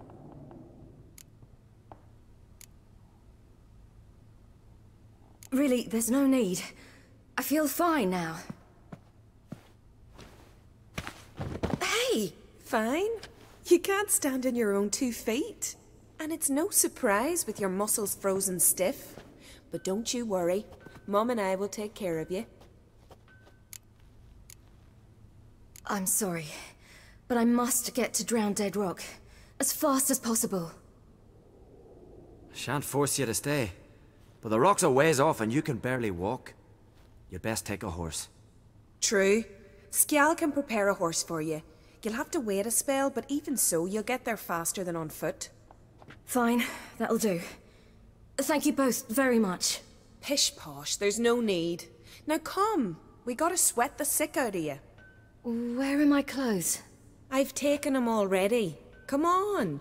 Speaker 13: Really, there's no need. I feel fine now.
Speaker 10: Hey! Fine? You can't stand on your own 2 feet. And it's no surprise with your muscles frozen stiff. But don't you worry. Mum and I will take care of you.
Speaker 13: I'm sorry, but I must get to Drowned Dead Rock. As fast as possible.
Speaker 16: Shan't force you to stay. But the rock's a ways off and you can barely walk. You'd best take a horse.
Speaker 10: True. Skjal can prepare a horse for you. You'll have to wait a spell, but even so, you'll get there faster than on foot.
Speaker 13: Fine, that'll do.
Speaker 10: Thank you both very much. Pish posh, there's no need. Now come, we gotta sweat the sick out of you.
Speaker 7: Where are my clothes?
Speaker 10: I've taken them already. Come on.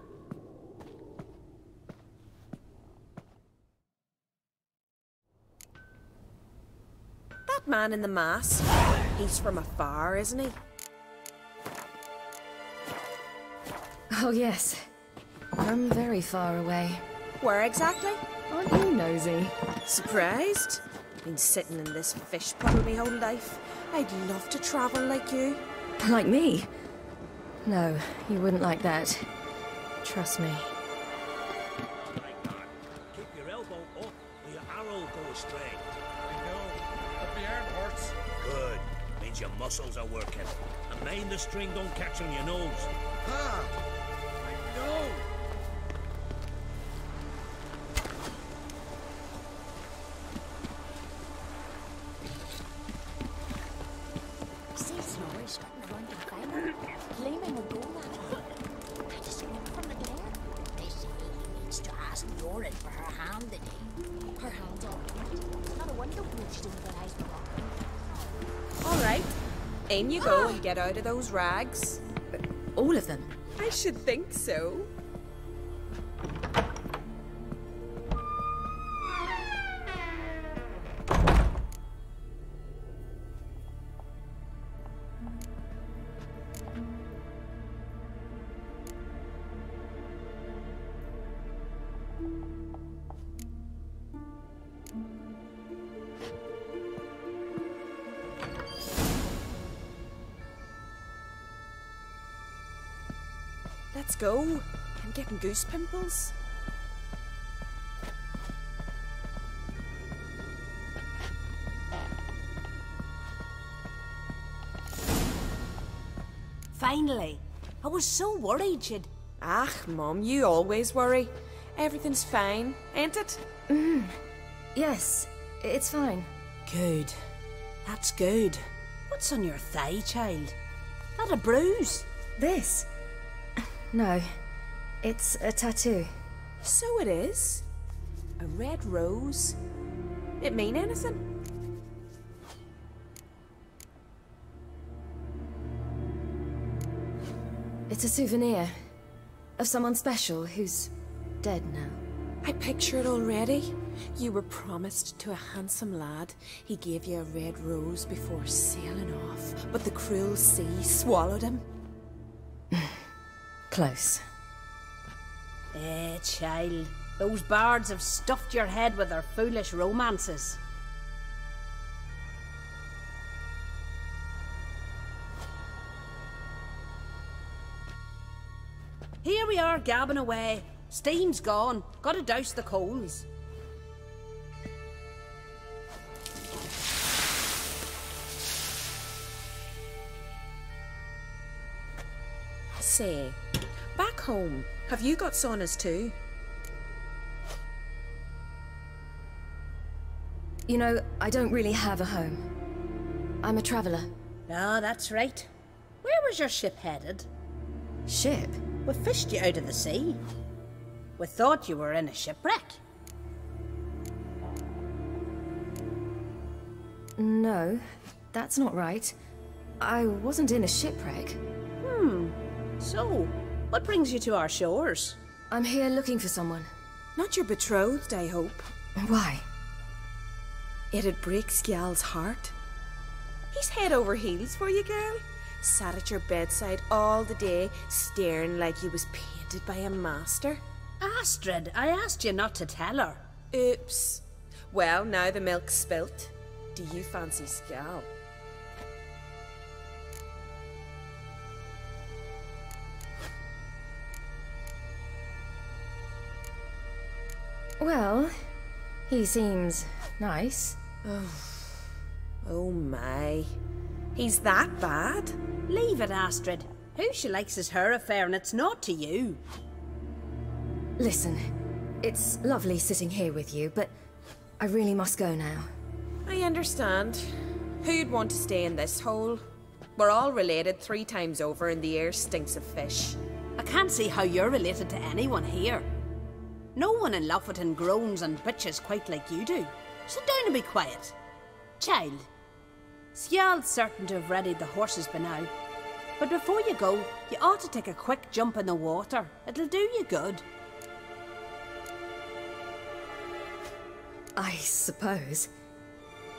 Speaker 10: That man in the mask, he's from afar, isn't he?
Speaker 7: Oh, yes. From very far away.
Speaker 10: Where exactly?
Speaker 7: Aren't you nosy?
Speaker 10: Surprised? Been sitting in this fish puddle my whole life. I'd love to travel like you.
Speaker 7: Like me? No, you wouldn't like that. Trust me.
Speaker 3: Keep your elbow up or your arrow go astray.
Speaker 2: I know, but the arm hurts.
Speaker 3: Good. Means your muscles are working. And mind the string don't catch on your nose.
Speaker 2: Ah! I know!
Speaker 13: See Snorri strutting around and fighting, claiming a goal at her. I just look from the glare. They say he needs to ask Doran for her hand today. Her hand's all right. Not a wonder she didn't realize me wrong.
Speaker 10: All right, in you go and get out of those rags.
Speaker 7: All of them?
Speaker 10: I should think so. Let's go. I'm getting goose pimples.
Speaker 13: Finally. I was so worried you'd...
Speaker 10: Ah, Mum, you always worry. Everything's fine, ain't it?
Speaker 7: Yes, it's fine.
Speaker 13: Good. That's good. What's on your thigh, child? That a bruise?
Speaker 7: This? No, it's a tattoo.
Speaker 10: So it is. A red rose. It mean anything?
Speaker 7: It's a souvenir of someone special who's dead now.
Speaker 10: I picture it already. You were promised to a handsome lad. He gave you a red rose before sailing off, but the cruel sea swallowed him.
Speaker 7: Close.
Speaker 13: Child. Those bards have stuffed your head with their foolish romances. Here we are gabbing away. Steam's gone. Gotta douse the coals.
Speaker 10: Say, back home, have you got saunas too?
Speaker 7: You know, I don't really have a home. I'm a traveller.
Speaker 13: Ah, that's right. Where was your ship headed?
Speaker 7: Ship?
Speaker 13: We fished you out of the sea. We thought you were in a shipwreck.
Speaker 7: No, that's not right. I wasn't in a shipwreck.
Speaker 13: So, what brings you to our shores?
Speaker 7: I'm here looking for someone.
Speaker 10: Not your betrothed, I hope.
Speaker 7: Why?
Speaker 10: It'd break Skjal's heart. He's head over heels for you, girl. Sat at your bedside all the day, staring like he was painted by a master.
Speaker 13: Astrid, I asked you not to tell her.
Speaker 10: Oops. Well, now the milk's spilt. Do you fancy Skjal?
Speaker 7: Well, he seems nice.
Speaker 10: Oh my. He's that bad?
Speaker 13: Leave it, Astrid. Who she likes is her affair and it's not to you.
Speaker 7: Listen, it's lovely sitting here with you, but I really must go now.
Speaker 10: I understand. Who'd want to stay in this hole? We're all related 3 times over and the air stinks of fish.
Speaker 13: I can't see how you're related to anyone here.
Speaker 17: No one in Lofoten groans and bitches quite like you do. Sit down and be quiet. Child, Scial's certain to have readied the horses by now. But before you go, you ought to take a quick jump in the water. It'll do you good.
Speaker 18: I suppose.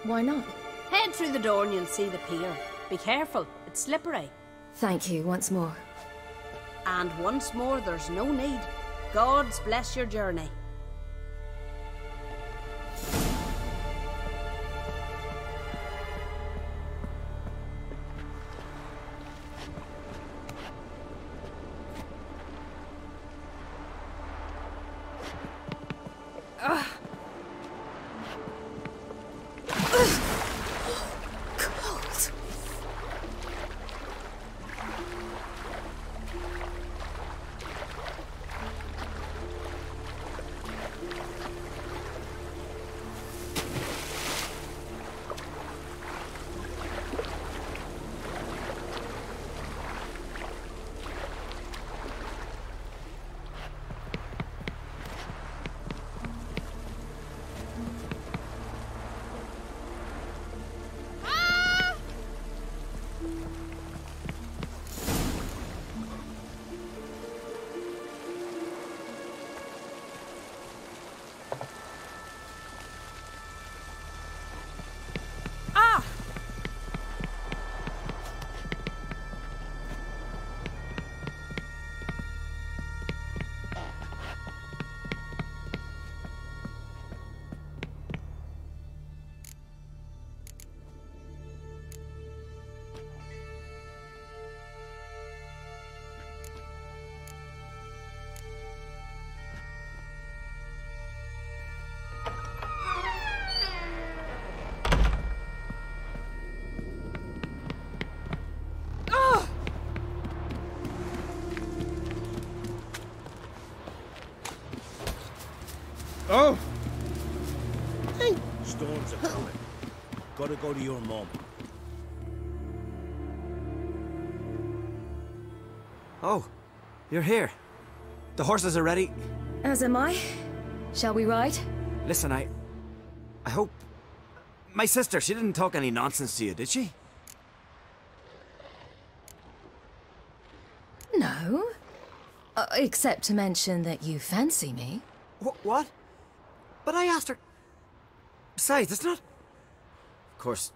Speaker 18: Why not?
Speaker 17: Head through the door and you'll see the pier. Be careful, it's slippery.
Speaker 18: Thank you once more.
Speaker 17: And once more, there's no need. God's bless your journey.
Speaker 6: Oh!
Speaker 4: Hey! Storms are coming. Gotta go to your mom.
Speaker 16: Oh, you're here. The horses are ready.
Speaker 18: As am I. Shall we ride?
Speaker 16: Listen, I hope... My sister, she didn't talk any nonsense to you, did she?
Speaker 18: No. Except to mention that you fancy me.
Speaker 16: What? But I asked her... Besides, it's not... Of course,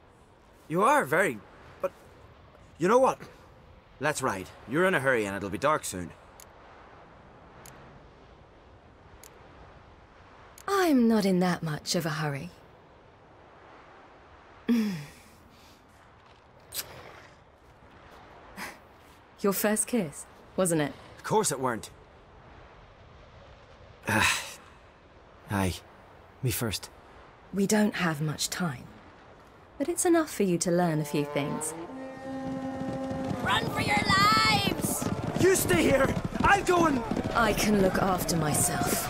Speaker 16: you are very... But... You know what? Let's ride. You're in a hurry and it'll be dark soon.
Speaker 18: I'm not in that much of a hurry. Your first kiss, wasn't it?
Speaker 16: Of course it weren't. Aye. Me first.
Speaker 18: We don't have much time. But it's enough for you to learn a few things.
Speaker 13: Run for your lives!
Speaker 16: You stay here! I'll go and...
Speaker 18: I can look after myself.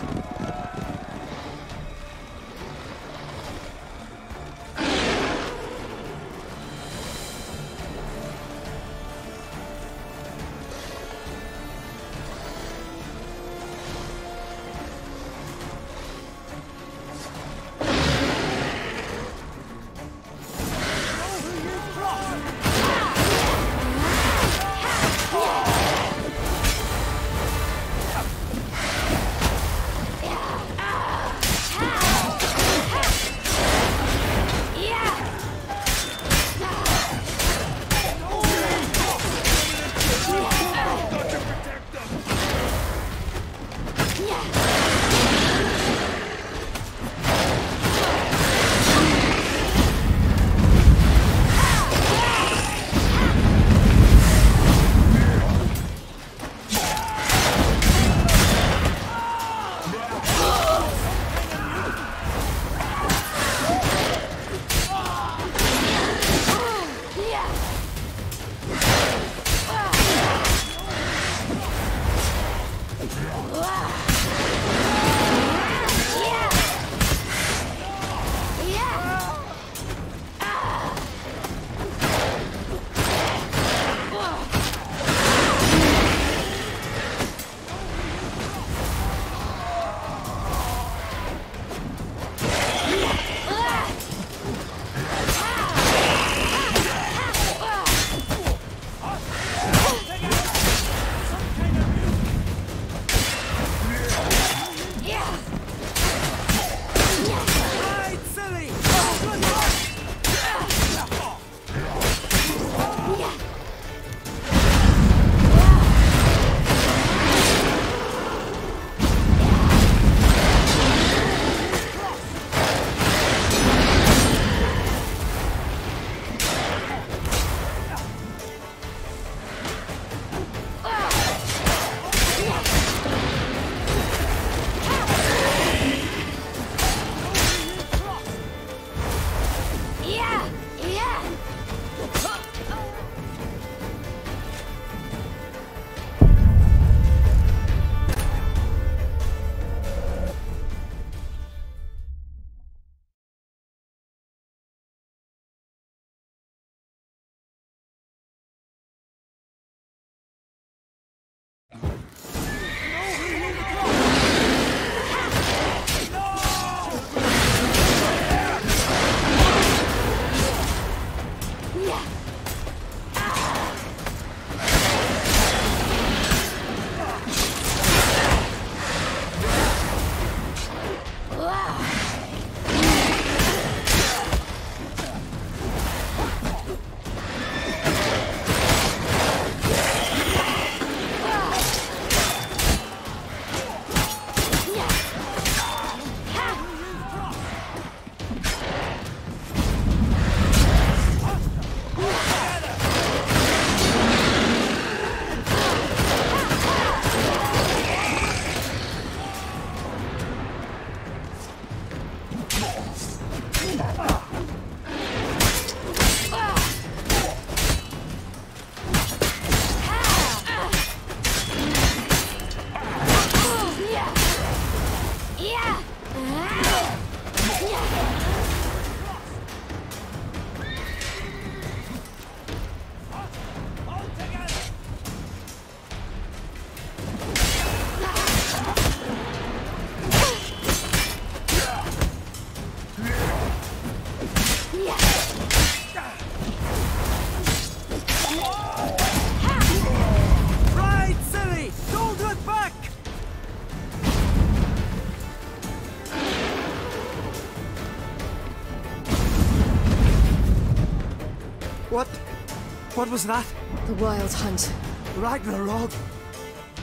Speaker 16: What was that?
Speaker 18: The Wild Hunt.
Speaker 16: Ragnarok?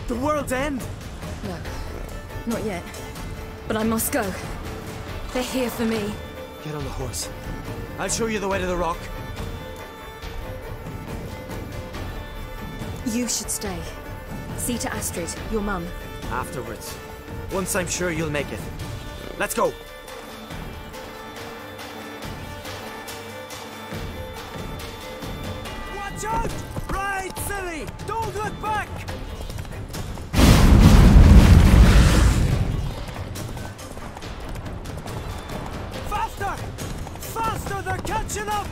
Speaker 16: The world's end?
Speaker 18: No, not yet. But I must go. They're here for me.
Speaker 16: Get on the horse. I'll show you the way to the rock.
Speaker 18: You should stay. See to Astrid, your mum.
Speaker 16: Afterwards. Once I'm sure you'll make it. Let's go! Watch out! Ride, silly! Don't look back! Faster! Faster! They're catching up!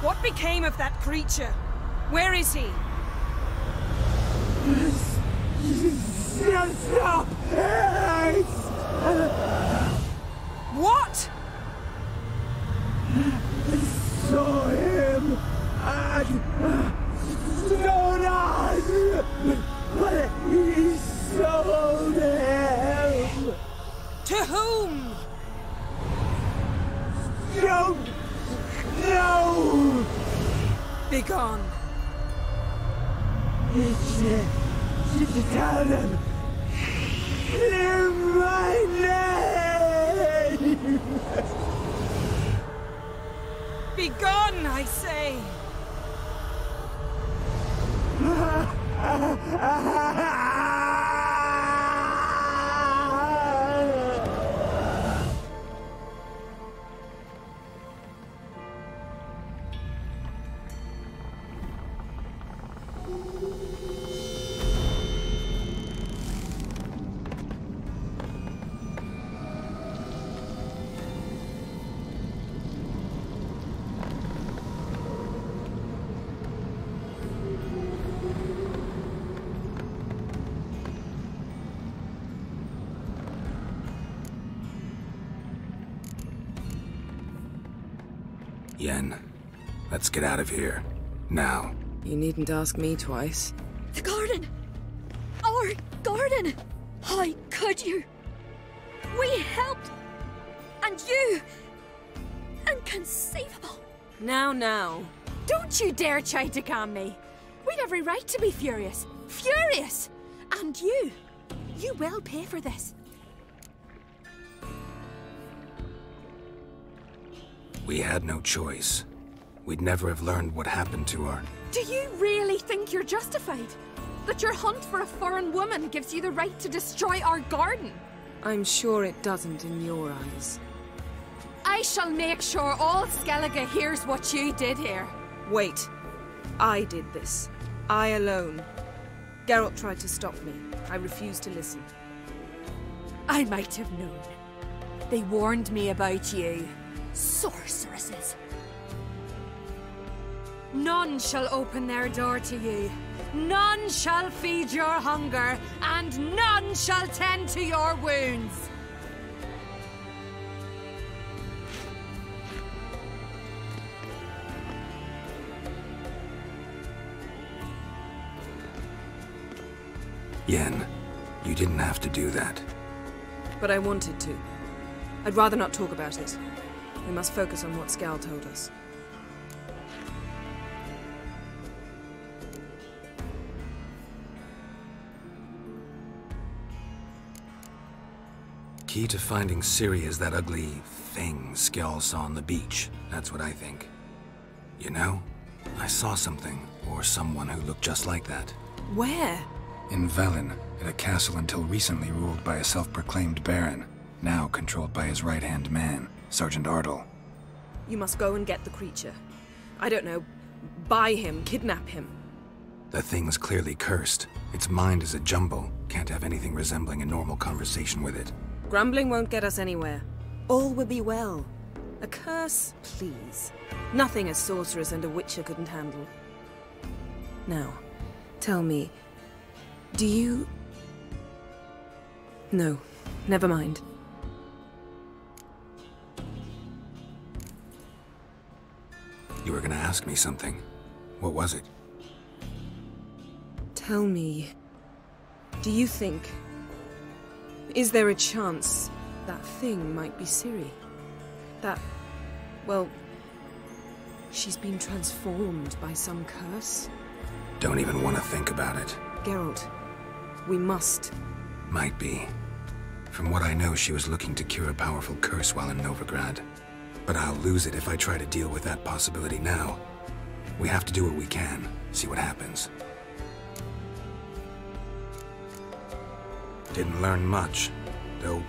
Speaker 10: What became of that creature? Where is he? What?
Speaker 15: Saw him at Stonas, but he sold him.
Speaker 10: To whom?
Speaker 15: Don't know.
Speaker 10: Begone.
Speaker 15: Tell them. Clear my name.
Speaker 10: Begone, I say.
Speaker 1: Yen, let's get out of here. Now.
Speaker 10: You needn't ask me twice.
Speaker 14: The garden! Our garden! How could you? We helped! And you! Inconceivable!
Speaker 10: Now.
Speaker 19: Don't you dare try to calm me. We'd every right to be furious. Furious! And you will pay for this.
Speaker 1: We had no choice. We'd never have learned what happened to our...
Speaker 19: Do you really think you're justified?
Speaker 18: That your hunt for a foreign woman gives you the right to destroy our garden?
Speaker 10: I'm sure it doesn't in your eyes.
Speaker 18: I shall make sure all Skellige hears what you did here.
Speaker 10: Wait. I did this. I alone. Geralt tried to stop me. I refused to listen.
Speaker 18: I might have known. They warned me about you. Sorceresses. None shall open their door to you. None shall feed your hunger, and none shall tend to your wounds.
Speaker 1: Yen, you didn't have to do that.
Speaker 10: But I wanted to. I'd rather not talk about it. We must focus on what Skal told us.
Speaker 1: Key to finding Ciri is that ugly thing Skjall saw on the beach. That's what I think. You know, I saw something, or someone who looked just like that.
Speaker 10: Where?
Speaker 1: In Velen, in a castle until recently ruled by a self-proclaimed baron, now controlled by his right-hand man, Sergeant Ardle.
Speaker 10: You must go and get the creature. I don't know, buy him, kidnap him.
Speaker 1: The thing's clearly cursed. Its mind is a jumble. Can't have anything resembling a normal conversation with it.
Speaker 10: Grumbling won't get us anywhere. All will be well. A curse, please. Nothing a sorceress and a witcher couldn't handle. Now, tell me, do you... No, never mind.
Speaker 1: You were gonna ask me something. What was it?
Speaker 10: Tell me, do you think... Is there a chance that thing might be Ciri? That, well, she's been transformed by some curse?
Speaker 1: Don't even want to think about it.
Speaker 10: Geralt, we must.
Speaker 1: Might be. From what I know, she was looking to cure a powerful curse while in Novigrad. But I'll lose it if I try to deal with that possibility now. We have to do what we can, see what happens. Didn't learn much, though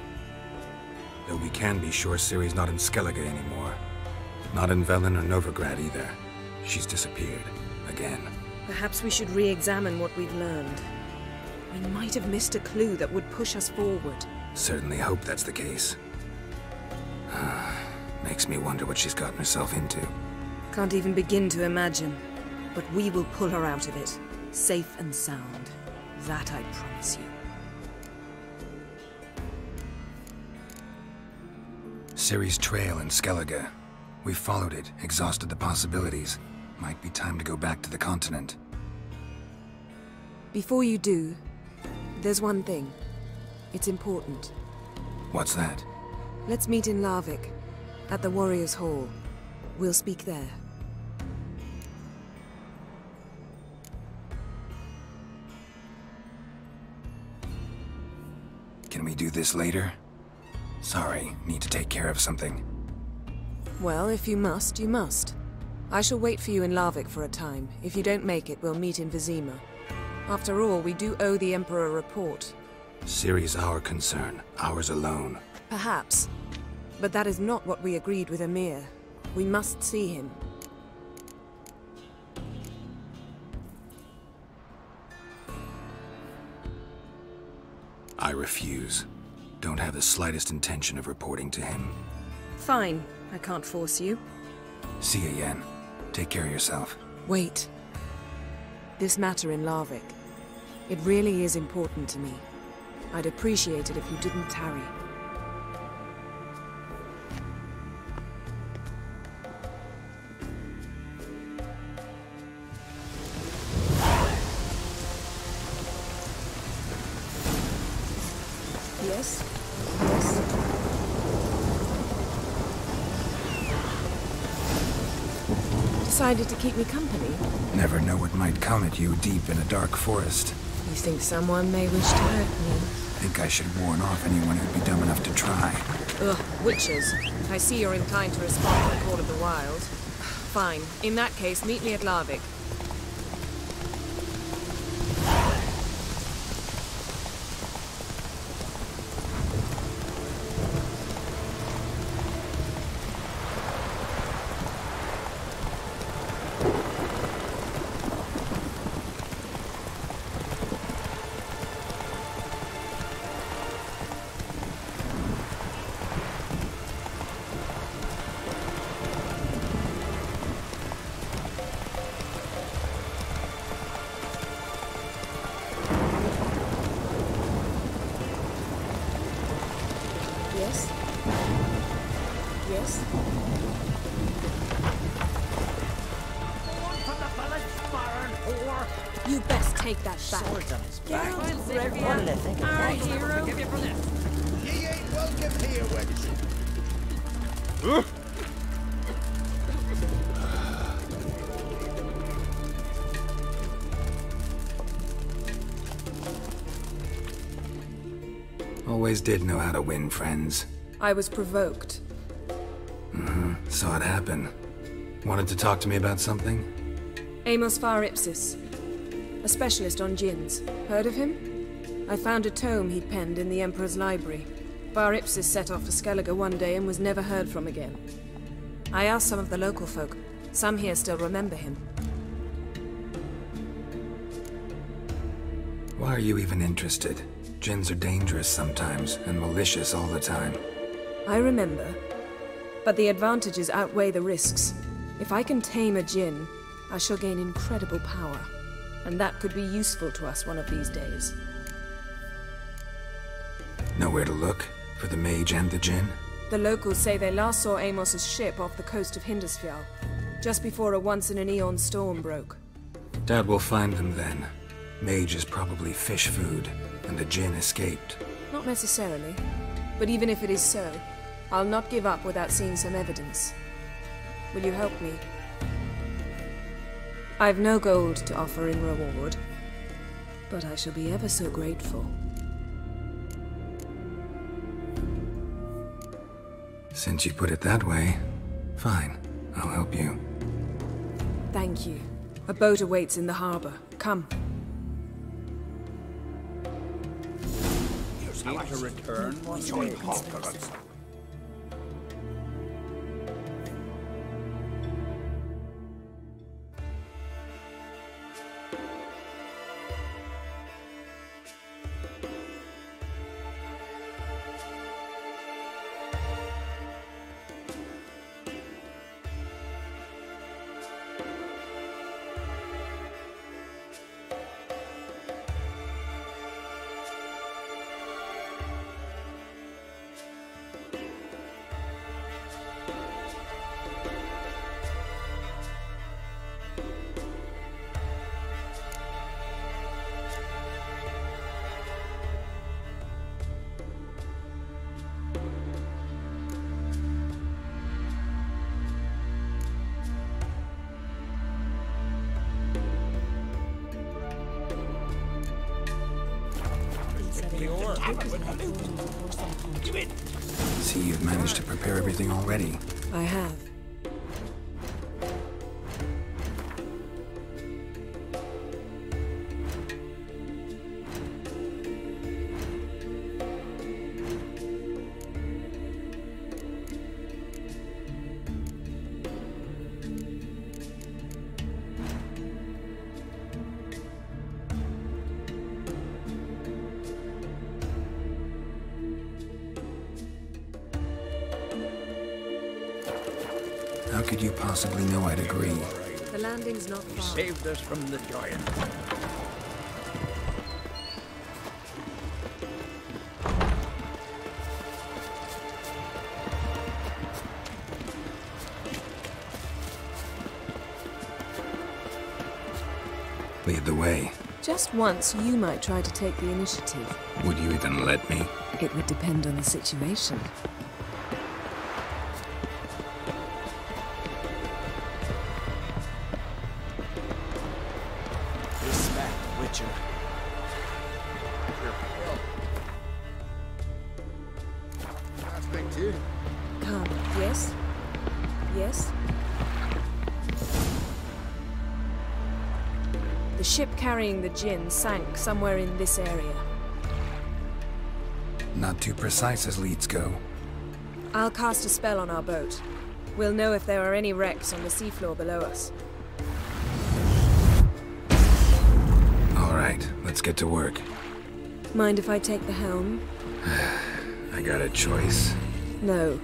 Speaker 1: we can be sure Ciri's not in Skellige anymore. Not in Velen or Novigrad either. She's disappeared. Again.
Speaker 10: Perhaps we should re-examine what we've learned. We might have missed a clue that would push us forward.
Speaker 1: Certainly hope that's the case. Makes me wonder what she's gotten herself into.
Speaker 10: Can't even begin to imagine. But we will pull her out of it. Safe and sound. That I promise you.
Speaker 1: Ciri's trail in Skellige. We followed it, exhausted the possibilities. Might be time to go back to the continent.
Speaker 10: Before you do, there's one thing. It's important.
Speaker 1: What's that?
Speaker 10: Let's meet in Larvik, at the Warriors' Hall. We'll speak there.
Speaker 1: Can we do this later? Sorry, need to take care of something.
Speaker 10: Well, if you must, you must. I shall wait for you in Larvik for a time. If you don't make it, we'll meet in Vizima. After all, we do owe the Emperor a report.
Speaker 1: Ciri's our concern, ours alone.
Speaker 10: Perhaps. But that is not what we agreed with Emhyr. We must see him.
Speaker 1: I refuse. Don't have the slightest intention of reporting to him.
Speaker 10: Fine. I can't force you.
Speaker 1: See you, Yen. Take care of yourself.
Speaker 10: Wait. This matter in Larvik. It really is important to me. I'd appreciate it if you didn't tarry. Yes? Yes? Decided to keep me company?
Speaker 1: Never know what might come at you deep in a dark forest.
Speaker 10: You think someone may wish to hurt me?
Speaker 1: Think I should warn off anyone who'd be dumb enough to try.
Speaker 10: Ugh, witches. I see you're inclined to respond to the Call of the Wild. Fine. In that case, meet me at Larvik. You best take that back.
Speaker 17: Swords on his back.
Speaker 10: What
Speaker 17: did I think of
Speaker 10: Our
Speaker 17: that?
Speaker 10: hero.
Speaker 2: Forgive you for this.
Speaker 3: Ye ain't welcome here, wench.
Speaker 1: Always did know how to win friends.
Speaker 10: I was provoked.
Speaker 1: Saw it happen. Wanted to talk to me about something?
Speaker 10: Amos Var Ipsis, a specialist on djinns. Heard of him? I found a tome he'd penned in the Emperor's library. Var Ipsis set off for Skellige one day and was never heard from again. I asked some of the local folk. Some here still remember him.
Speaker 1: Why are you even interested? Djinns are dangerous sometimes, and malicious all the time.
Speaker 10: I remember. But the advantages outweigh the risks. If I can tame a djinn, I shall gain incredible power. And that could be useful to us one of these days.
Speaker 1: Nowhere to look? For the mage and the djinn?
Speaker 10: The locals say they last saw Amos's ship off the coast of Hindisfjall, just before a once-in-an-eon storm broke.
Speaker 1: Doubt we'll find them then. Mage is probably fish food, and the djinn escaped.
Speaker 10: Not necessarily. But even if it is so, I'll not give up without seeing some evidence. Will you help me? I've no gold to offer in reward, but I shall be ever so grateful.
Speaker 1: Since you put it that way, fine. I'll help you.
Speaker 10: Thank you. A boat awaits in the harbor. Come.
Speaker 6: Need to return once more.
Speaker 1: See, you've managed to prepare everything already.
Speaker 10: I have.
Speaker 1: How could you possibly know I'd agree?
Speaker 10: The landing's not far.
Speaker 6: Saved us from the giant.
Speaker 1: Lead the way.
Speaker 10: Just once, you might try to take the initiative.
Speaker 1: Would you even let me?
Speaker 10: It would depend on the situation.
Speaker 5: Respect, Witcher.
Speaker 10: Come. Yes? Yes? The ship carrying the djinn sank somewhere in this area.
Speaker 1: Not too precise as leads go.
Speaker 10: I'll cast a spell on our boat. We'll know if there are any wrecks on the seafloor below us.
Speaker 1: All right, let's get to work.
Speaker 10: Mind if I take the helm?
Speaker 1: I got a choice.
Speaker 10: No.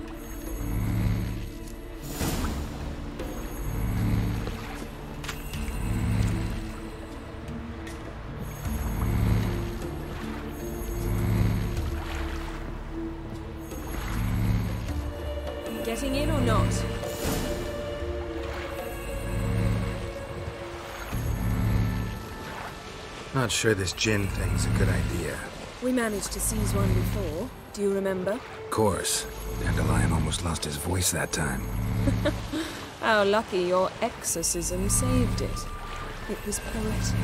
Speaker 10: Getting in or not?
Speaker 1: Not sure this Jinn thing's a good idea.
Speaker 10: We managed to seize one before. Do you remember?
Speaker 1: Of course. Dandelion almost lost his voice that time.
Speaker 10: How lucky your exorcism saved it. It was poetic.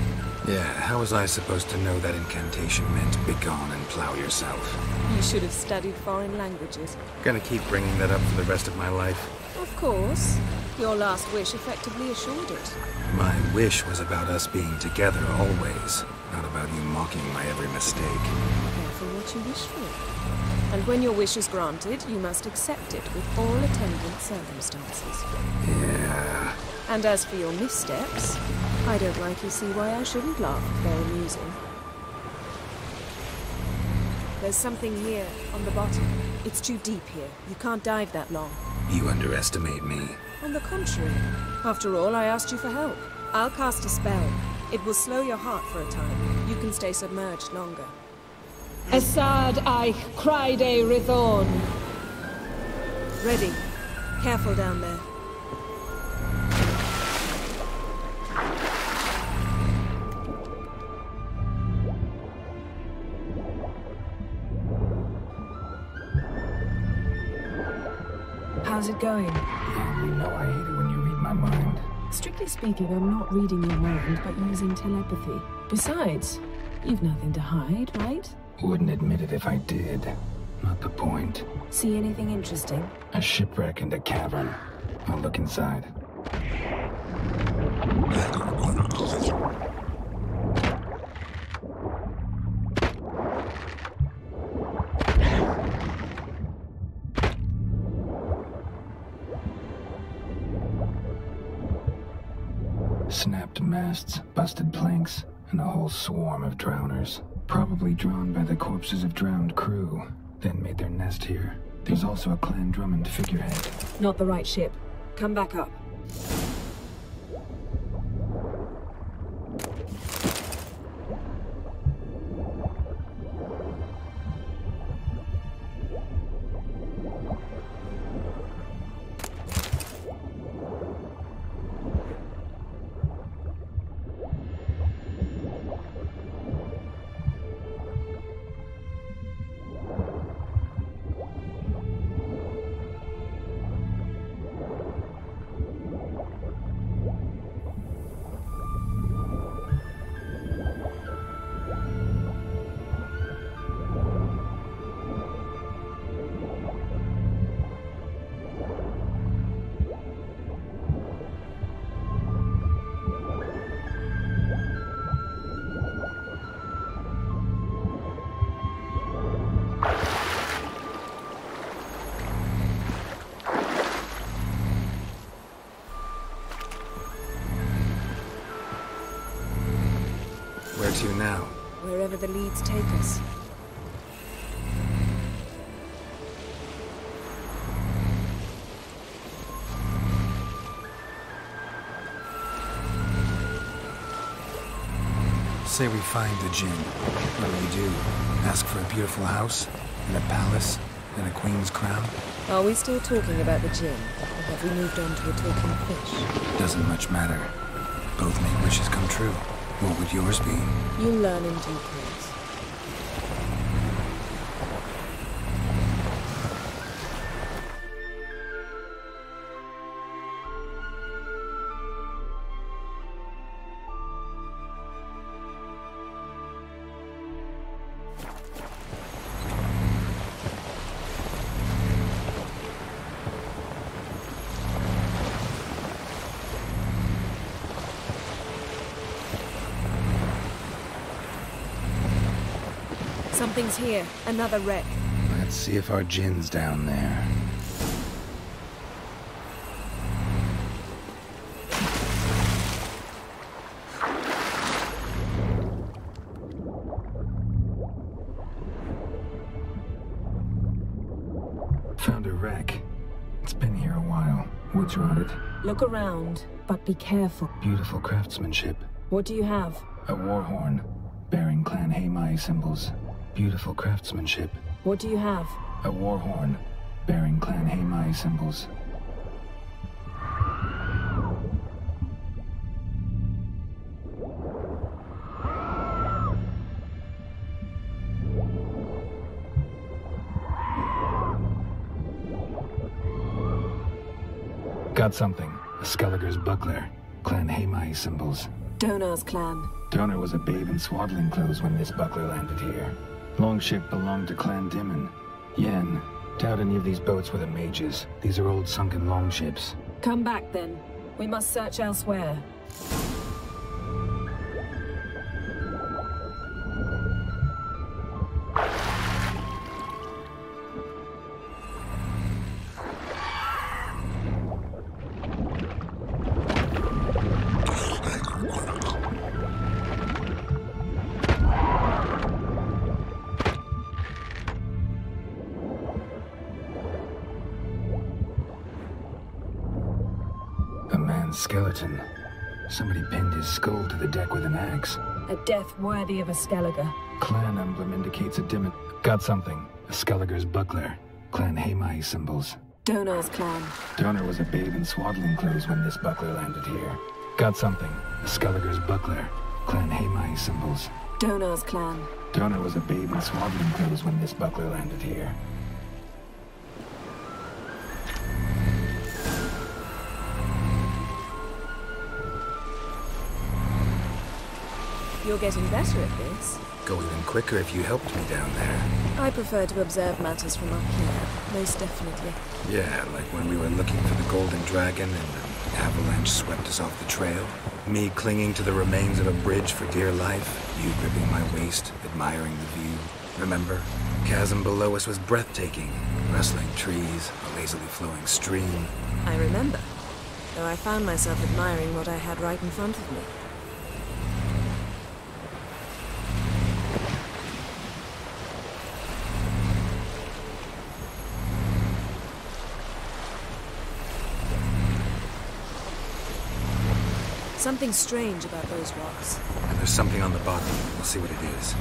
Speaker 1: Yeah, how was I supposed to know that incantation meant begone and plow yourself?
Speaker 10: You should have studied foreign languages.
Speaker 1: Gonna keep bringing that up for the rest of my life.
Speaker 10: Of course. Your last wish effectively assured it.
Speaker 1: My wish was about us being together always, not about you mocking my every mistake.
Speaker 10: Careful what you wish for. And when your wish is granted, you must accept it with all attendant circumstances.
Speaker 1: Yeah.
Speaker 10: And as for your missteps, I don't rightly see why I shouldn't laugh if they're amusing. There's something here, on the bottom. It's too deep here. You can't dive that long.
Speaker 1: You underestimate me.
Speaker 10: On the contrary. After all, I asked you for help. I'll cast a spell. It will slow your heart for a time. You can stay submerged longer.
Speaker 18: Assad Eich Cryde Rithorn.
Speaker 10: Ready. Careful down there.
Speaker 20: How's it going?
Speaker 1: You know I hate it when you read my mind.
Speaker 20: Strictly speaking, I'm not reading your mind, but using telepathy. Besides, you've nothing to hide, right?
Speaker 1: Wouldn't admit it if I did. Not the point.
Speaker 20: See anything interesting?
Speaker 1: A shipwreck and a cavern. I'll look inside. Snapped masts, busted planks, and a whole swarm of drowners. Probably drawn by the corpses of drowned crew, then made their nest here. There's also a Clan Drummond figurehead.
Speaker 20: Not the right ship. Come back up.
Speaker 1: Where to now?
Speaker 10: Wherever the leads take us.
Speaker 1: Say we find the Jinn. What do we do? Ask for a beautiful house? And a palace? And a queen's crown?
Speaker 10: Are we still talking about the Jinn? Or have we moved on to a talking fish?
Speaker 1: Doesn't much matter. Both make wishes come true. What would yours be?
Speaker 10: You'll learn in due course. Something's here. Another wreck.
Speaker 1: Let's see if our Jinn's down there. Found a wreck. It's been here a while. Wood's rotted.
Speaker 20: Look around, but be careful.
Speaker 1: Beautiful craftsmanship.
Speaker 20: What do you have?
Speaker 1: A war horn, bearing Clan Haemai symbols. Beautiful craftsmanship.
Speaker 20: What do you have?
Speaker 1: A war horn, bearing Clan Haemai symbols. Got something. A Skellige's buckler. Clan Haemai symbols.
Speaker 20: Donar's clan.
Speaker 1: Donar was a babe in swaddling clothes when this buckler landed here. Longship belonged to Clan Dimon. Yen. Doubt any of these boats were the mages. These are old sunken longships.
Speaker 20: Come back then. We must search elsewhere.
Speaker 1: Skeleton. Somebody pinned his skull to the deck with an axe.
Speaker 20: A death worthy of a Skellige.
Speaker 1: Clan emblem indicates a Dimon. Got something. A Skellige's buckler. Clan Haemai symbols.
Speaker 20: Donar's clan.
Speaker 1: Donar was a babe in swaddling clothes when this buckler landed here. Got something. A Skellige's buckler. Clan Haemai symbols.
Speaker 20: Donar's clan.
Speaker 1: Donar was a babe in swaddling clothes when this buckler landed here.
Speaker 20: You're getting better at this.
Speaker 1: Go even quicker if you helped me down there.
Speaker 20: I prefer to observe matters from up here, most definitely.
Speaker 1: Yeah, like when we were looking for the Golden Dragon and an avalanche swept us off the trail. Me clinging to the remains of a bridge for dear life. You gripping my waist, admiring the view. Remember? Chasm below us was breathtaking. Rustling trees, a lazily flowing stream.
Speaker 20: I remember, though I found myself admiring what I had right in front of me. Something strange about those rocks.
Speaker 1: And there's something on the bottom. We'll see what it is.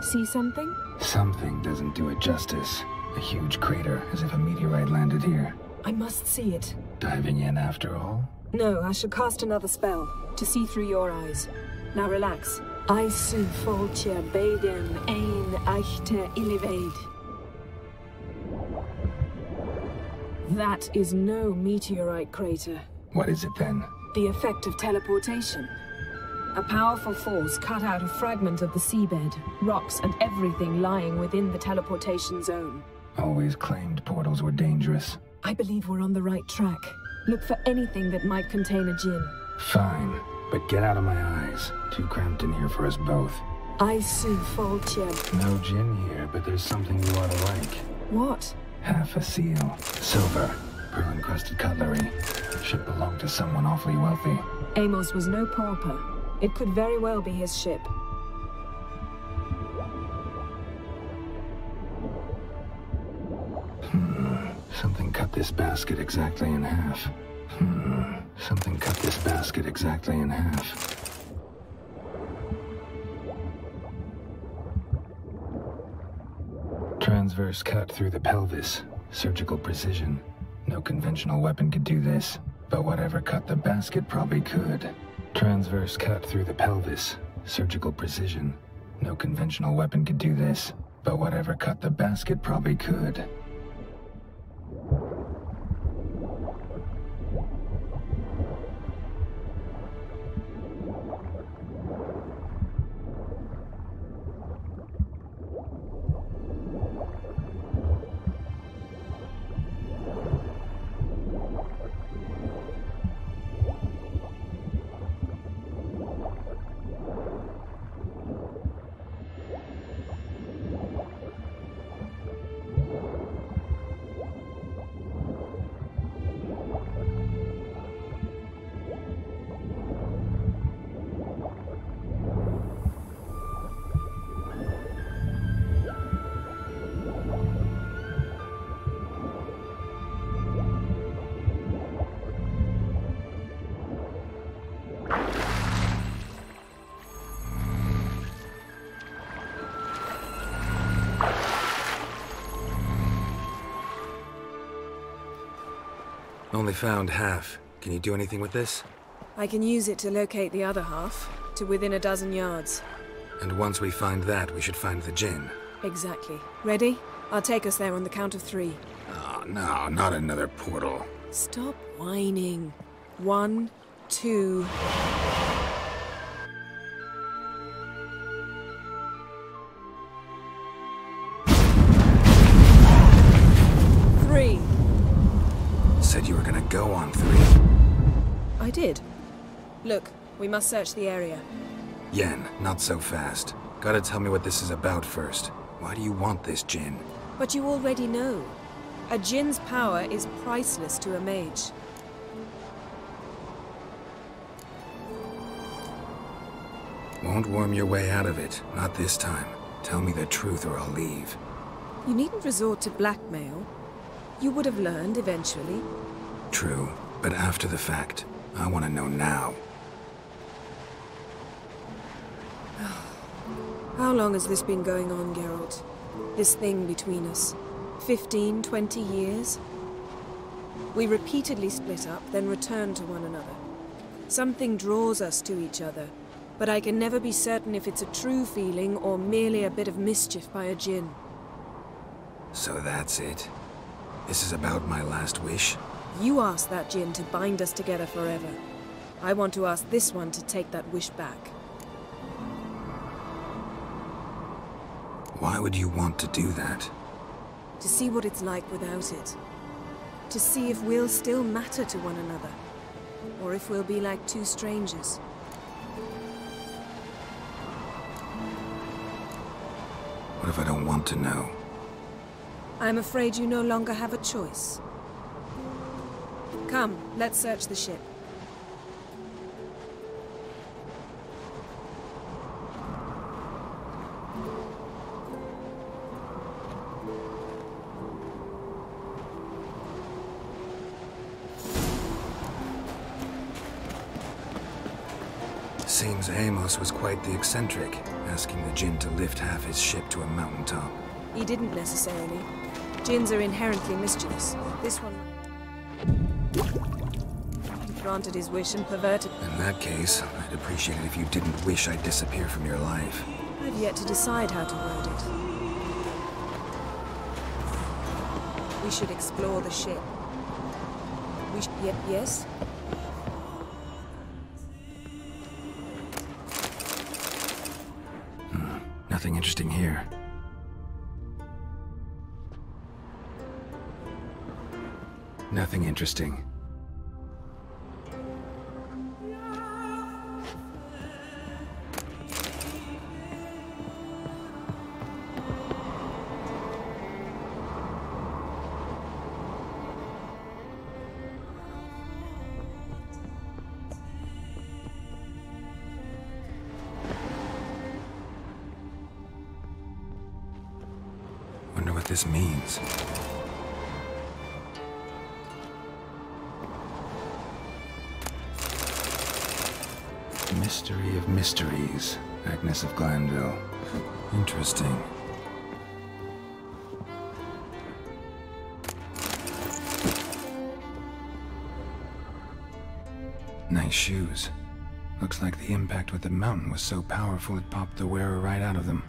Speaker 20: See something?
Speaker 1: Something doesn't do it justice. A huge crater, as if a meteorite landed here.
Speaker 20: I must see it.
Speaker 1: Diving in after all?
Speaker 20: No, I shall cast another spell, to see through your eyes. Now relax. Aisu foltja beidem ein eichte illiveid. That is no meteorite crater.
Speaker 1: What is it then?
Speaker 20: The effect of teleportation. A powerful force cut out a fragment of the seabed, rocks and everything lying within the teleportation zone.
Speaker 1: Always claimed portals were dangerous.
Speaker 20: I believe we're on the right track. Look for anything that might contain a djinn.
Speaker 1: Fine, but get out of my eyes. Too cramped in here for us both.
Speaker 20: Aisu foltja.
Speaker 1: No djinn here, but there's something you ought to like.
Speaker 20: What?
Speaker 1: Half a seal. Silver. Pearl-encrusted cutlery. Ship belonged to someone awfully wealthy.
Speaker 20: Amos was no pauper. It could very well be his ship.
Speaker 1: Something cut this basket exactly in half. Something cut this basket exactly in half. Transverse cut through the pelvis. Surgical precision. No conventional weapon could do this, but whatever cut the basket probably could. Transverse cut through the pelvis. Surgical precision. No conventional weapon could do this, but whatever cut the basket probably could. Only found half. Can you do anything with this?
Speaker 10: I can use it to locate the other half, to within a dozen yards.
Speaker 1: And once we find that, we should find the Jinn.
Speaker 10: Exactly. Ready? I'll take us there on the count of 3.
Speaker 1: Oh, no, not another portal.
Speaker 10: Stop whining. 1, 2...
Speaker 1: Said you were gonna go on 3.
Speaker 10: I did. Look, we must search the area.
Speaker 1: Yen, not so fast. Gotta tell me what this is about first. Why do you want this Jinn?
Speaker 10: But you already know. A Jinn's power is priceless to a mage.
Speaker 1: Won't worm your way out of it. Not this time. Tell me the truth or I'll leave.
Speaker 10: You needn't resort to blackmail. You would have learned eventually.
Speaker 1: True, but after the fact. I want to know now.
Speaker 10: How long has this been going on, Geralt? This thing between us? 15, 20 years? We repeatedly split up, then returned to one another. Something draws us to each other, but I can never be certain if it's a true feeling or merely a bit of mischief by a Jinn.
Speaker 1: So that's it. This is about my last wish?
Speaker 10: You asked that Jinn to bind us together forever. I want to ask this one to take that wish back.
Speaker 1: Why would you want to do that?
Speaker 10: To see what it's like without it. To see if we'll still matter to one another. Or if we'll be like two strangers.
Speaker 1: What if I don't want to know?
Speaker 10: I'm afraid you no longer have a choice. Come, let's search the ship.
Speaker 1: Seems Amos was quite the eccentric, asking the Jinn to lift half his ship to a mountaintop.
Speaker 10: He didn't necessarily. Jinns are inherently mischievous. This one... He granted his wish and perverted...
Speaker 1: In that case, I'd appreciate it if you didn't wish I'd disappear from your life.
Speaker 10: I've yet to decide how to word it. We should explore the ship. We should... Yes?
Speaker 1: Nothing interesting here. Nothing interesting. Wonder what this means. Mystery of Mysteries, Agnes of Glanville. Interesting. Nice shoes. Looks like the impact with the mountain was so powerful it popped the wearer right out of them.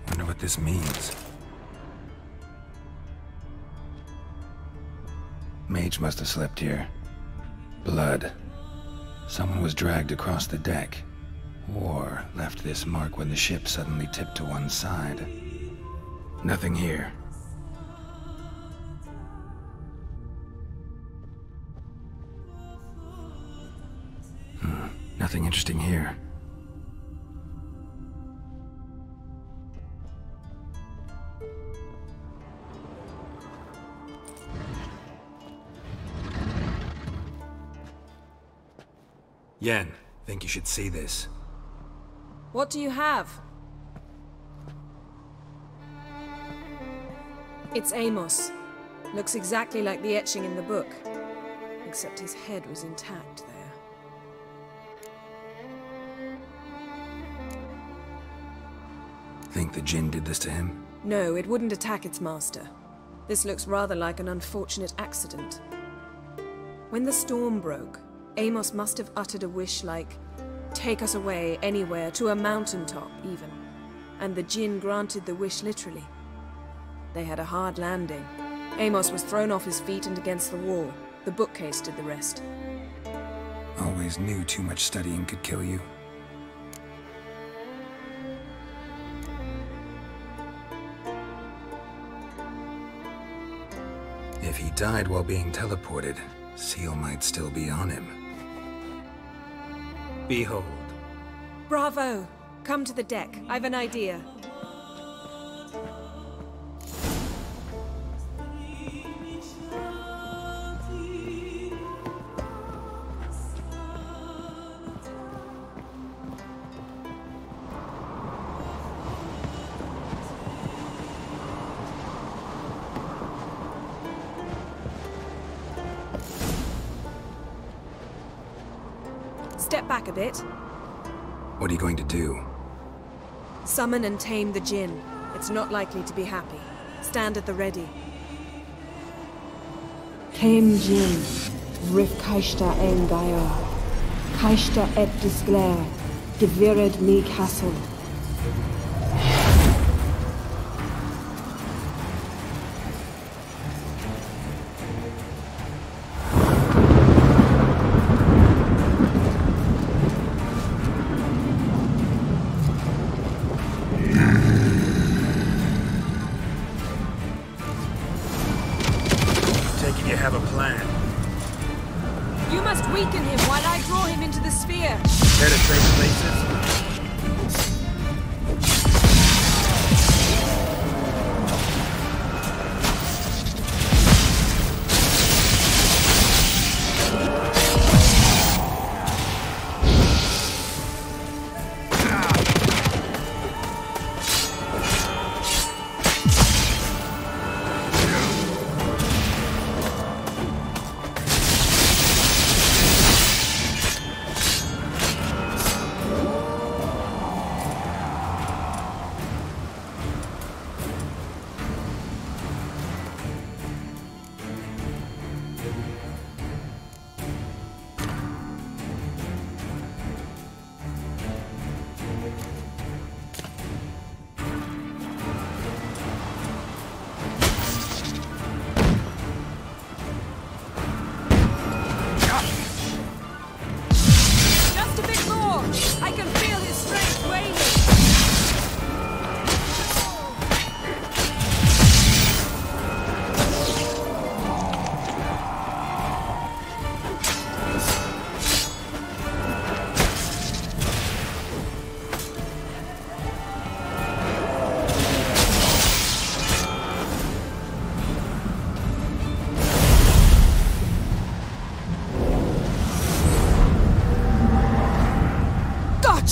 Speaker 1: Wonder what this means. Mage must have slept here. Blood. Someone was dragged across the deck. Or left this mark when the ship suddenly tipped to one side. Nothing here. Nothing interesting here. Yen, think you should see this.
Speaker 10: What do you have? It's Amos. Looks exactly like the etching in the book. Except his head was intact there.
Speaker 1: Think the Jinn did this to him?
Speaker 10: No, it wouldn't attack its master. This looks rather like an unfortunate accident. When the storm broke, Amos must have uttered a wish like, "Take us away anywhere, to a mountaintop even." And the Jinn granted the wish literally. They had a hard landing. Amos was thrown off his feet and against the wall. The bookcase did the rest.
Speaker 1: Always knew too much studying could kill you. If he died while being teleported, Seal might still be on him. Behold.
Speaker 10: Bravo! Come to the deck. I've an idea. Step back a bit.
Speaker 1: What are you going to do?
Speaker 10: Summon and tame the Jinn. It's not likely to be happy. Stand at the ready.
Speaker 20: Came Jinn, Rif Kaishta Engaya, Kaishta et Disglair, Gevired me Castle.
Speaker 1: You have a plan.
Speaker 10: You must weaken him while I draw him into the sphere.
Speaker 1: Care to trade places?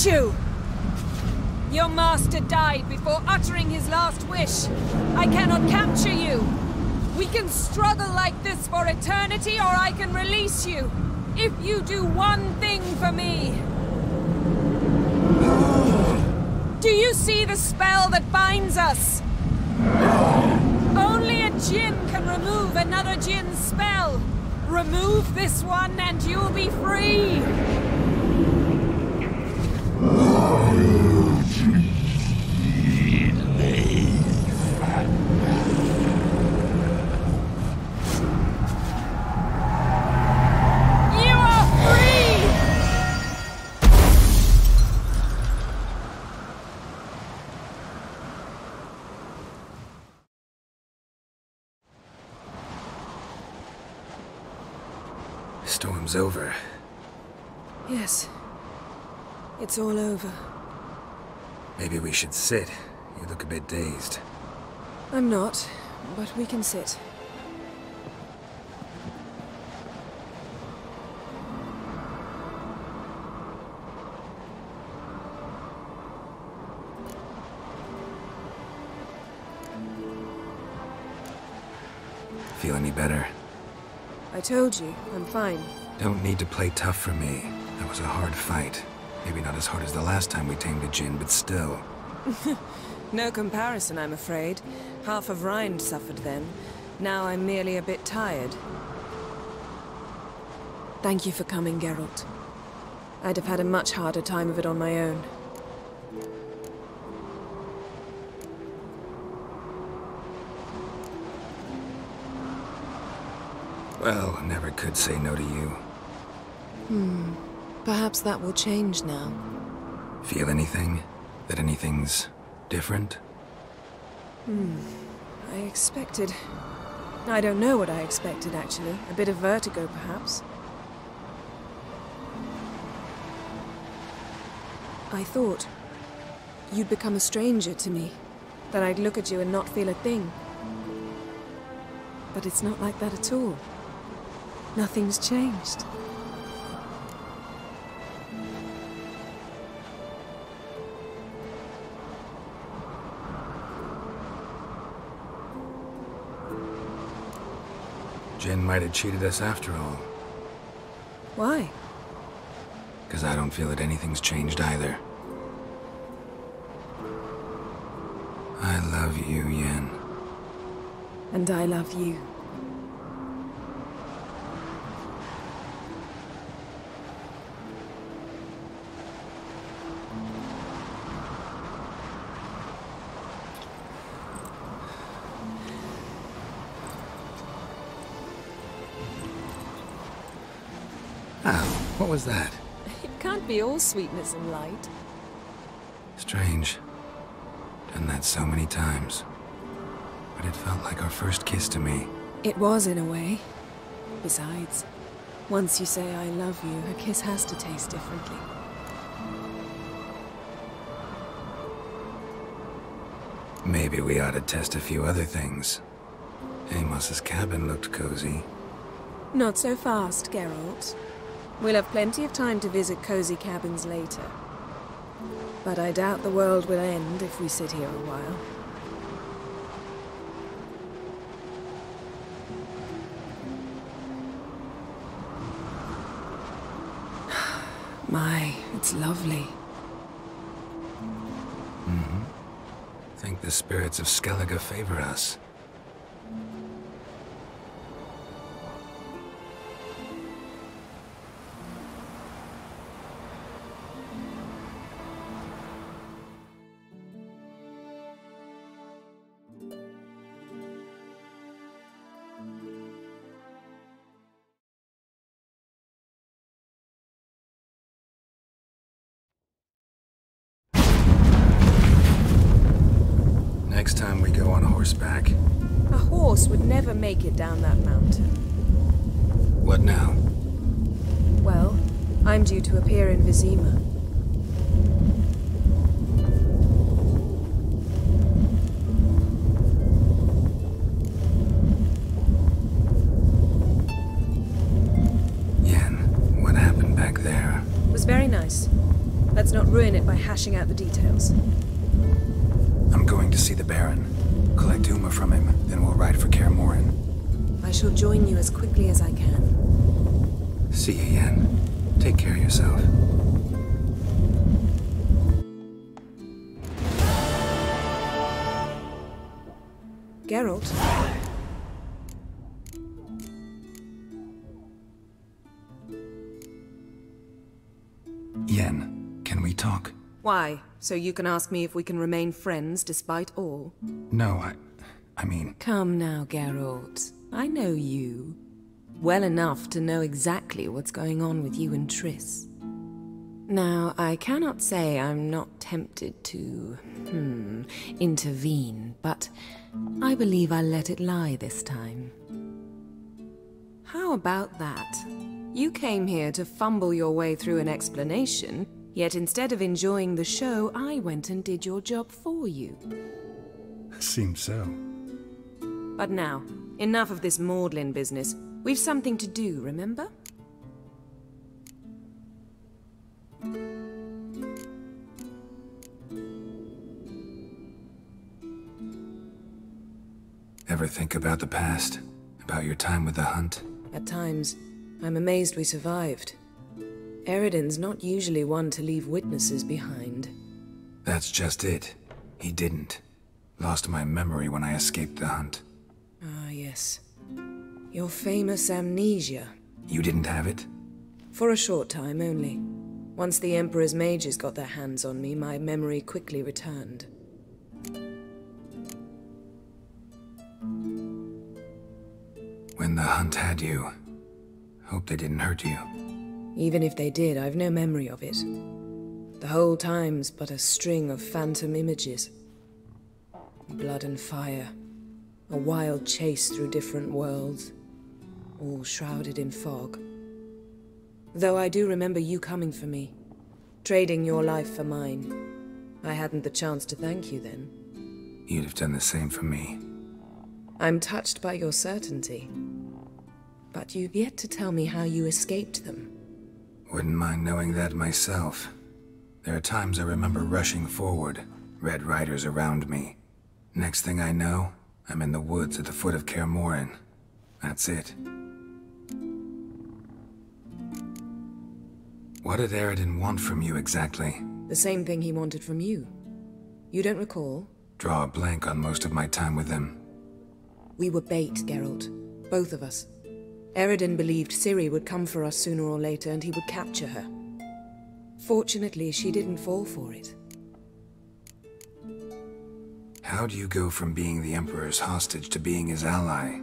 Speaker 10: You! Your master died before uttering his last wish. I cannot capture you. We can struggle like this for eternity, or I can release you. If you do one thing for me. Do you see the spell that binds us? Only a Jinn can remove another Jinn's spell. Remove this one and you'll be free.
Speaker 1: Storm's over.
Speaker 10: Yes. It's all over.
Speaker 1: Maybe we should sit. You look a bit dazed.
Speaker 10: I'm not, but we can sit.
Speaker 1: Feel any better?
Speaker 10: I told you, I'm fine.
Speaker 1: Don't need to play tough for me. That was a hard fight. Maybe not as hard as the last time we tamed a Jinn, but still.
Speaker 10: No comparison, I'm afraid. Half of Rind suffered then. Now I'm merely a bit tired. Thank you for coming, Geralt. I'd have had a much harder time of it on my own.
Speaker 1: Well, never could say no to you.
Speaker 10: Perhaps that will change now.
Speaker 1: Feel anything? That anything's different?
Speaker 10: I expected... I don't know what I expected, actually. A bit of vertigo, perhaps. I thought you'd become a stranger to me. That I'd look at you and not feel a thing. But it's not like that at all. Nothing's changed.
Speaker 1: Jin might have cheated us after all.
Speaker 10: Why?
Speaker 1: Because I don't feel that anything's changed either. I love you, Yen.
Speaker 10: And I love you.
Speaker 1: What was that?
Speaker 10: It can't be all sweetness and light.
Speaker 1: Strange. Done that so many times. But it felt like our first kiss to me.
Speaker 10: It was, in a way. Besides, once you say I love you, a kiss has to taste differently.
Speaker 1: Maybe we ought to test a few other things. Amos's cabin looked cozy.
Speaker 10: Not so fast, Geralt. We'll have plenty of time to visit cozy cabins later. But I doubt the world will end if we sit here a while. My, it's lovely.
Speaker 1: Think the spirits of Skellige favor us. Next time we go on horseback.
Speaker 10: A horse would never make it down that mountain.
Speaker 1: What now?
Speaker 10: Well, I'm due to appear in Vizima.
Speaker 1: Yen, what happened back there?
Speaker 10: It was very nice. Let's not ruin it by hashing out the details.
Speaker 1: I'm going to see the Baron. Collect Uma from him, then we'll ride for Kaer Morhen.
Speaker 10: I shall join you as quickly as I can.
Speaker 1: See you, Yen. Take care of yourself.
Speaker 10: Geralt?
Speaker 1: Yen, can we talk?
Speaker 10: Why? So you can ask me if we can remain friends despite all?
Speaker 1: No, I mean...
Speaker 10: Come now, Geralt. I know you. Well enough to know exactly what's going on with you and Triss. Now, I cannot say I'm not tempted to... intervene, but I believe I'll let it lie this time. How about that? You came here to fumble your way through an explanation, yet instead of enjoying the show, I went and did your job for you.
Speaker 1: Seems so.
Speaker 10: But now, enough of this maudlin business. We've something to do, remember?
Speaker 1: Ever think about the past? About your time with the Hunt?
Speaker 10: At times, I'm amazed we survived. Eridan's not usually one to leave witnesses behind.
Speaker 1: That's just it. He didn't. Lost my memory when I escaped the Hunt.
Speaker 10: yes. Your famous amnesia.
Speaker 1: You didn't have it?
Speaker 10: For a short time only. Once the Emperor's mages got their hands on me, my memory quickly returned.
Speaker 1: When the hunt had you, hope they didn't hurt you.
Speaker 10: Even if they did, I've no memory of it. The whole time's but a string of phantom images. Blood and fire. A wild chase through different worlds. All shrouded in fog. Though I do remember you coming for me. Trading your life for mine. I hadn't the chance to thank you then.
Speaker 1: You'd have done the same for me.
Speaker 10: I'm touched by your certainty. But you've yet to tell me how you escaped them.
Speaker 1: Wouldn't mind knowing that myself. There are times I remember rushing forward, Red Riders around me. Next thing I know, I'm in the woods at the foot of Kaer Morhen. That's it. What did Eredin want from you exactly?
Speaker 10: The same thing he wanted from you. You don't recall?
Speaker 1: Draw a blank on most of my time with him.
Speaker 10: We were bait, Geralt. Both of us. Eredin believed Ciri would come for us sooner or later and he would capture her. Fortunately, she didn't fall for it.
Speaker 1: How do you go from being the Emperor's hostage to being his ally?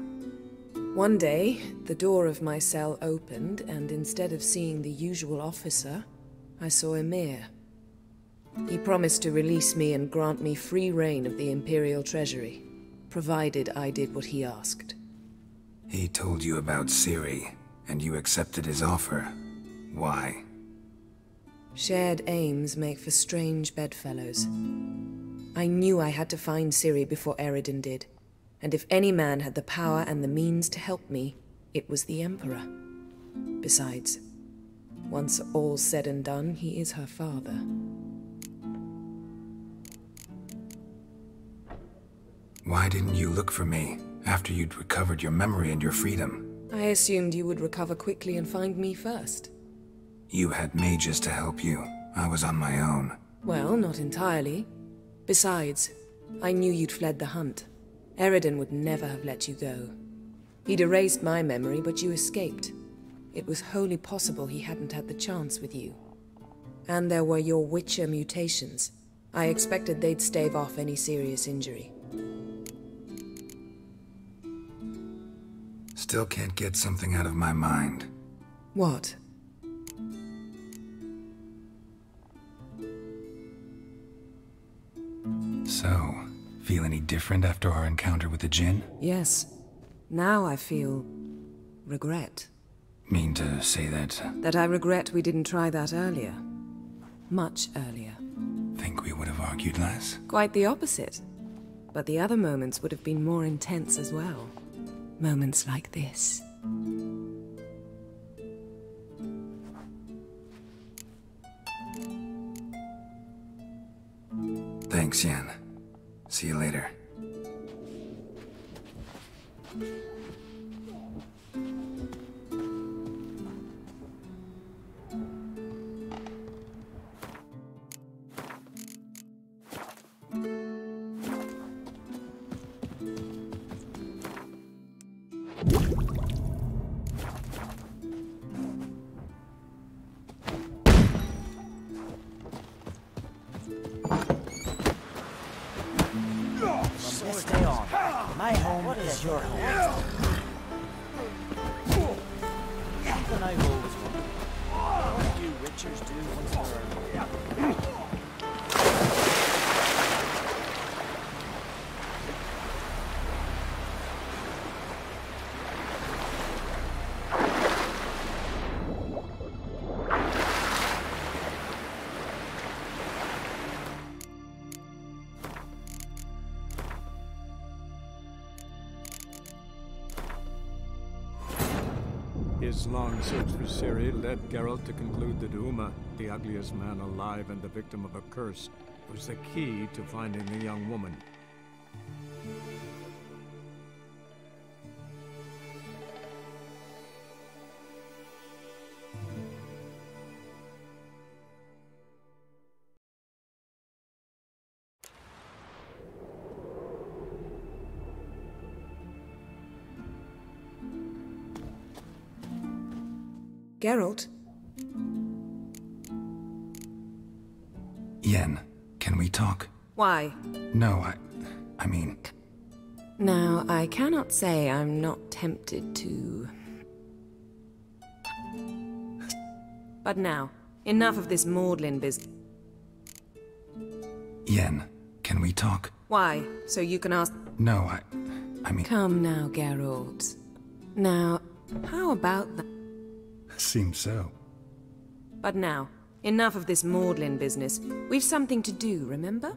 Speaker 10: One day, the door of my cell opened, and instead of seeing the usual officer, I saw Emhyr. He promised to release me and grant me free reign of the Imperial Treasury, provided I did what he asked.
Speaker 1: He told you about Ciri, and you accepted his offer. Why?
Speaker 10: Shared aims make for strange bedfellows. I knew I had to find Ciri before Eredin did, and if any man had the power and the means to help me, it was the Emperor. Besides, once all's said and done, he is her father.
Speaker 1: Why didn't you look for me after you'd recovered your memory and your freedom?
Speaker 10: I assumed you would recover quickly and find me first.
Speaker 1: You had mages to help you. I was on my own.
Speaker 10: Well, not entirely. Besides, I knew you'd fled the hunt. Eredin would never have let you go. He'd erased my memory, but you escaped. It was wholly possible he hadn't had the chance with you. And there were your Witcher mutations. I expected they'd stave off any serious injury.
Speaker 1: Still can't get something out of my mind.
Speaker 10: What?
Speaker 1: So, feel any different after our encounter with the Djinn?
Speaker 10: Yes. Now I feel regret.
Speaker 1: Mean to say that?
Speaker 10: That I regret we didn't try that earlier. Much earlier.
Speaker 1: Think we would have argued less?
Speaker 10: Quite the opposite. But the other moments would have been more intense as well. Moments like this.
Speaker 1: Thanks, Yen. See you later.
Speaker 16: Stay on. My home is your home. Something I've always wanted. What do Witchers do once they're...
Speaker 9: His long search for Ciri led Geralt to conclude that Uma, the ugliest man alive and the victim of a curse, was the key to finding the young woman.
Speaker 10: Geralt?
Speaker 1: Yen, can we talk?
Speaker 10: Why?
Speaker 1: No, I mean...
Speaker 10: Now, I cannot say I'm not tempted to... But now, enough of this maudlin business.
Speaker 1: Yen, can we talk?
Speaker 10: Why? So you can ask...
Speaker 1: No, I mean...
Speaker 10: Come now, Geralt. Now, how about that?
Speaker 1: Seems so.
Speaker 10: But now, enough of this maudlin business. We've something to do, remember?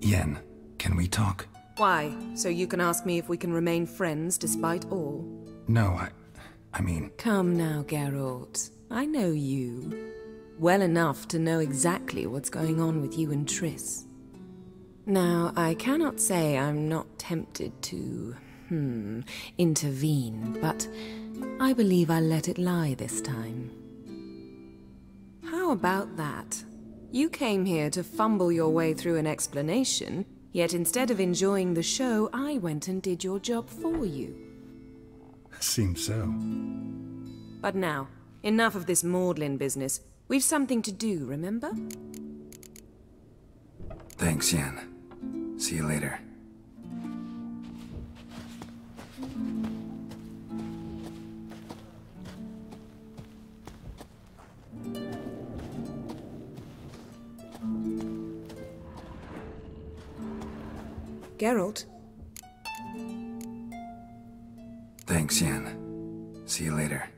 Speaker 1: Yen, can we talk?
Speaker 10: Why? So you can ask me if we can remain friends despite all?
Speaker 1: No, I mean...
Speaker 10: Come now, Geralt. I know you. Well enough to know exactly what's going on with you and Triss. Now, I cannot say I'm not tempted to... intervene, but I believe I'll let it lie this time. How about that? You came here to fumble your way through an explanation, yet instead of enjoying the show, I went and did your job for you.
Speaker 1: Seems so.
Speaker 10: But now, enough of this maudlin business. We've something to do, remember?
Speaker 1: Thanks, Yen. See you later.
Speaker 10: Geralt?
Speaker 1: Thanks, Yen. See you later.